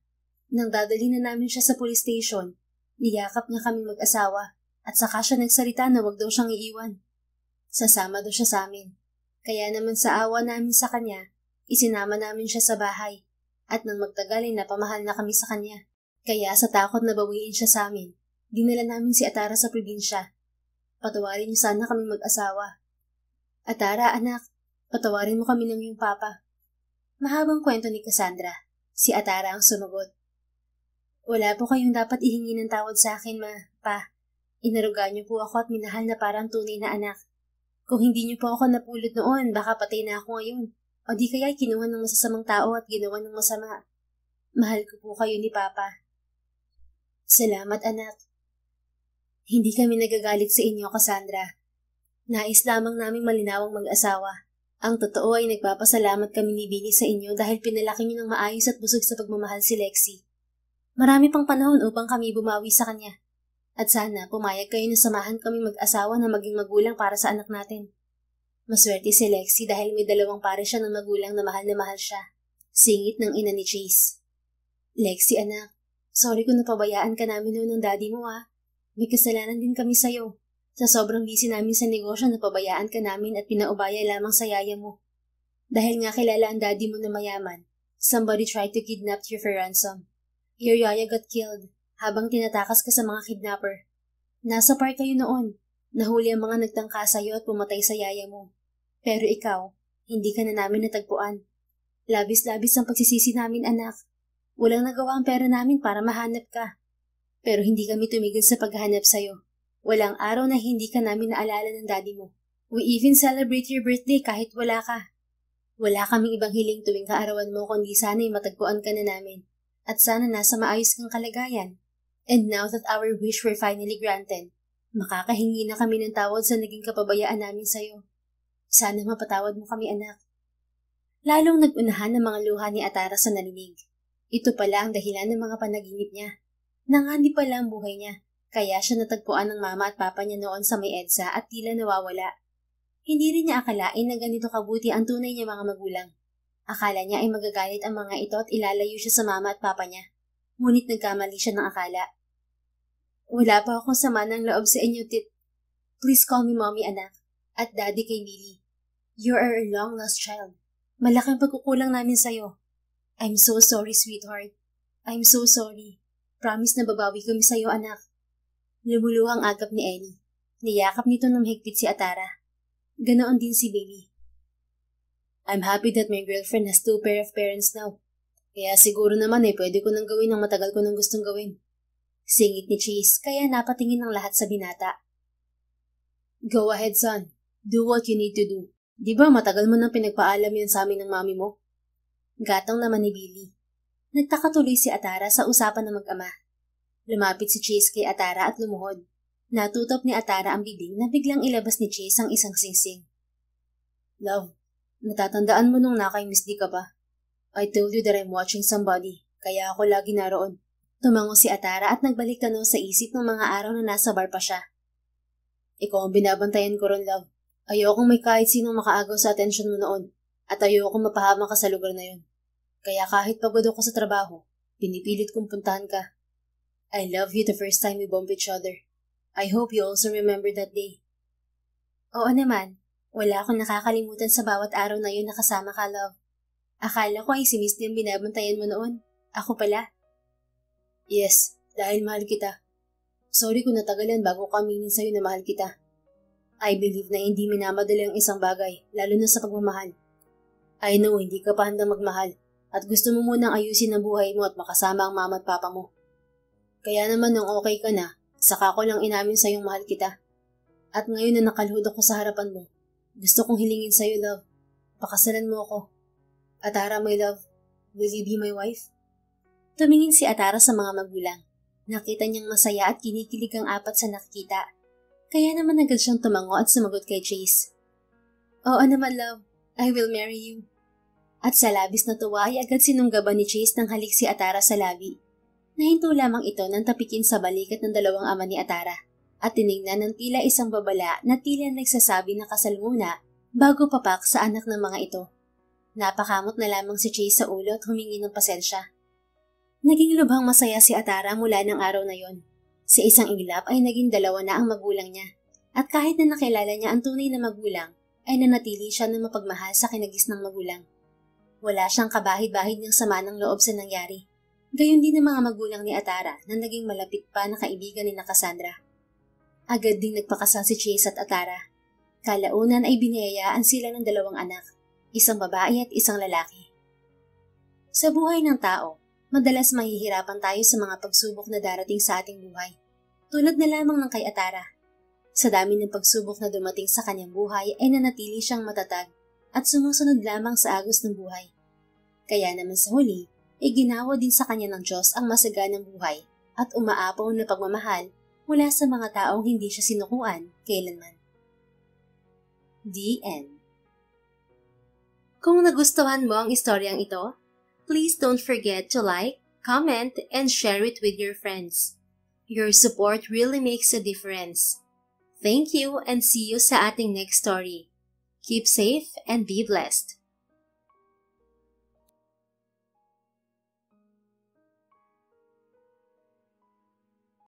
Nang dadali na namin siya sa police station, niyakap niya kaming mag-asawa at saka siya nagsalita na wag daw siyang iiwan. Sasama daw siya sa amin. Kaya naman sa awa namin sa kanya, isinama namin siya sa bahay. At nang magtagal ay napamahal na kami sa kanya. Kaya sa takot na bawiin siya sa amin, dinala namin si Atara sa probinsya. Patawarin niyo sana kami mag-asawa. Atara, anak, patawarin mo kami ng iyong papa. Mahabang kwento ni Cassandra. Si Atara ang sumagot. Wala po kayong dapat ihingi ng tawad sa akin, pa. Inaruga niyo po ako at minahal na parang tunay na anak. Kung hindi niyo po ako napulot noon, baka patay na ako ngayon. O di kaya kinuha ng masasamang tao at ginawa ng masama. Mahal ko po kayo ni Papa. Salamat, anak. Hindi kami nagagalit sa inyo, Cassandra. Nais lamang naming malinawang mag-asawa. Ang totoo ay nagpapasalamat kami ni Billy sa inyo dahil pinalaki niyo ng maayos at busog sa pagmamahal si Lexie. Marami pang panahon upang kami bumawi sa kanya. At sana pumayag kayo na samahan kami mag-asawa na maging magulang para sa anak natin. Maswerte si Lexie dahil may 2 pare siya ng magulang na mahal siya. Singit ng ina ni Chase. Lexie, anak, sorry kung napabayaan ka namin noon ng daddy mo May kasalanan din kami sa'yo. Sa sobrang busy namin sa negosyo, napabayaan ka namin at pinaubaya lamang sa yaya mo. Dahil nga kilala ang daddy mo na mayaman, somebody tried to kidnap you for ransom. Your yaya got killed habang tinatakas ka sa mga kidnapper. Nasa park kayo noon. Nahuli ang mga nagtangka sa'yo at pumatay sa yaya mo. Pero ikaw, hindi ka na namin natagpuan. Labis-labis ang pagsisisi namin, anak. Walang nagawa ang pera namin para mahanap ka. Pero hindi kami tumigil sa paghahanap sa'yo. Walang araw na hindi ka namin naalala ng daddy mo. We even celebrate your birthday kahit wala ka. Wala kaming ibang hiling tuwing kaarawan mo kundi sana'y matagpuan ka na namin. At sana nasa maayos kang kalagayan. And now that our wish were finally granted, makakahingi na kami ng tawad sa naging kapabayaan namin sa'yo. Sana mapatawad mo kami, anak. Lalong nag-unahan ang mga luha ni Atara sa narinig. Ito pala ang dahilan ng mga panaginip niya. Nanganib pala ang buhay niya, kaya siya natagpuan ng mama at papa niya noon sa may EDSA at tila nawawala. Hindi rin niya akalain na ganito kabuti ang tunay niya mga magulang. Akala niya ay magagalit ang mga ito at ilalayo siya sa mama at papa niya. Ngunit nagkamali siya ng akala. Wala pa akong sama ng loob sa inyo, Tit. Please call me mommy, anak. At daddy kay Billy. You are a long-lost child. Malaking pagkukulang namin sa'yo. I'm so sorry, sweetheart. I'm so sorry. Promise na babawi kami sa'yo, anak. Lumuluhang agap ni Ellie. Niyakap nito ng higpit si Atara. Ganoon din si Billy. I'm happy that my girlfriend has 2 pair of parents now. Kaya siguro naman pwede ko nang gawin ang matagal ko nang gustong gawin. Singit ni Chase kaya napatingin ng lahat sa binata. Go ahead, son. Do what you need to do. Di ba matagal mo nang pinagpaalam yan sa amin ng mami mo? Gatong naman ni Billy. Nagtaka tuloy si Atara sa usapan ng mag-ama. Lumapit si Chase kay Atara at lumuhod. Natutop ni Atara ang bibig na biglang ilabas ni Chase ang isang singsing. Love, natatandaan mo nung nakay-miss di ka ba? I told you that I'm watching somebody, kaya ako lagi naroon. Tumango si Atara at nagbalik tanong sa isip ng mga araw na nasa bar pa siya. Ikaw ang binabantayan ko ron, love. Ayokong may kahit sinong makaagaw sa atensyon mo noon at ayokong mapahama ka sa lugar na yun. Kaya kahit pagod ako sa trabaho, pinipilit kong puntahan ka. I love you the first time we bumped each other. I hope you also remember that day. Oo naman. Wala akong nakakalimutan sa bawat araw na yun na kasama ka, love. Akala ko ay si Miss din binabantayan mo noon. Ako pala. Yes, dahil mahal kita. Sorry kung natagalan bago ko aminin sa'yo na mahal kita. I believe na hindi minamadali ang isang bagay, lalo na sa pagmamahal. I know hindi ka pa handang magmahal at gusto mo munang ayusin ang buhay mo at makasama ang mama at papa mo. Kaya naman nung okay ka na, saka ko lang inamin sa'yong mahal kita. At ngayon na nakaluhod ako sa harapan mo, gusto kong hilingin sa'yo, love. Pakasalan mo ako. Atara, my love, will you be my wife? Tumingin si Atara sa mga magulang. Nakita niyang masaya at kinikilig ang apat sa nakikita. Kaya naman agad siyang tumango at sumagot kay Chase. Oo naman, love. I will marry you. At sa labis na tuwa ay agad sinunggaban ni Chase ng halik si Atara sa labi. Nahinto lamang ito nang tapikin sa balikat ng dalawang ama ni Atara at tinignan ng tila isang babala na tila nagsasabi na kasal muna bago papak sa anak ng mga ito. Napakamot na lamang si Chase sa ulo at humingi ng pasensya. Naging lubhang masaya si Atara mula ng araw na yon. Sa isang iglap ay naging 2 na ang magulang niya. At kahit na nakilala niya ang tunay na magulang, ay nanatili siya na mapagmahal sa kinagisnang magulang. Wala siyang kabahid-bahid ng sama ng loob sa nangyari. Gayon din ang mga magulang ni Atara na naging malapit pa na kaibigan ni Cassandra. Agad ding nagpakasal si Chase at Atara. Kalaunan ay biniyayaan sila ng 2 anak, isang babae at isang lalaki. Sa buhay ng tao, madalas mahihirapan tayo sa mga pagsubok na darating sa ating buhay. Tulad na lamang ng kay Atara. Sa dami ng pagsubok na dumating sa kanyang buhay ay nanatili siyang matatag at sumusunod lamang sa agos ng buhay. Kaya naman sa huli, ay ginawa din sa kanya ng Diyos ang masaganang buhay at umaapaw na pagmamahal mula sa mga taong hindi siya sinukuan kailanman. The End. Kung nagustuhan mo ang istoryang ito, please don't forget to like, comment, and share it with your friends. Your support really makes a difference. Thank you and see you sa ating next story. Keep safe and be blessed.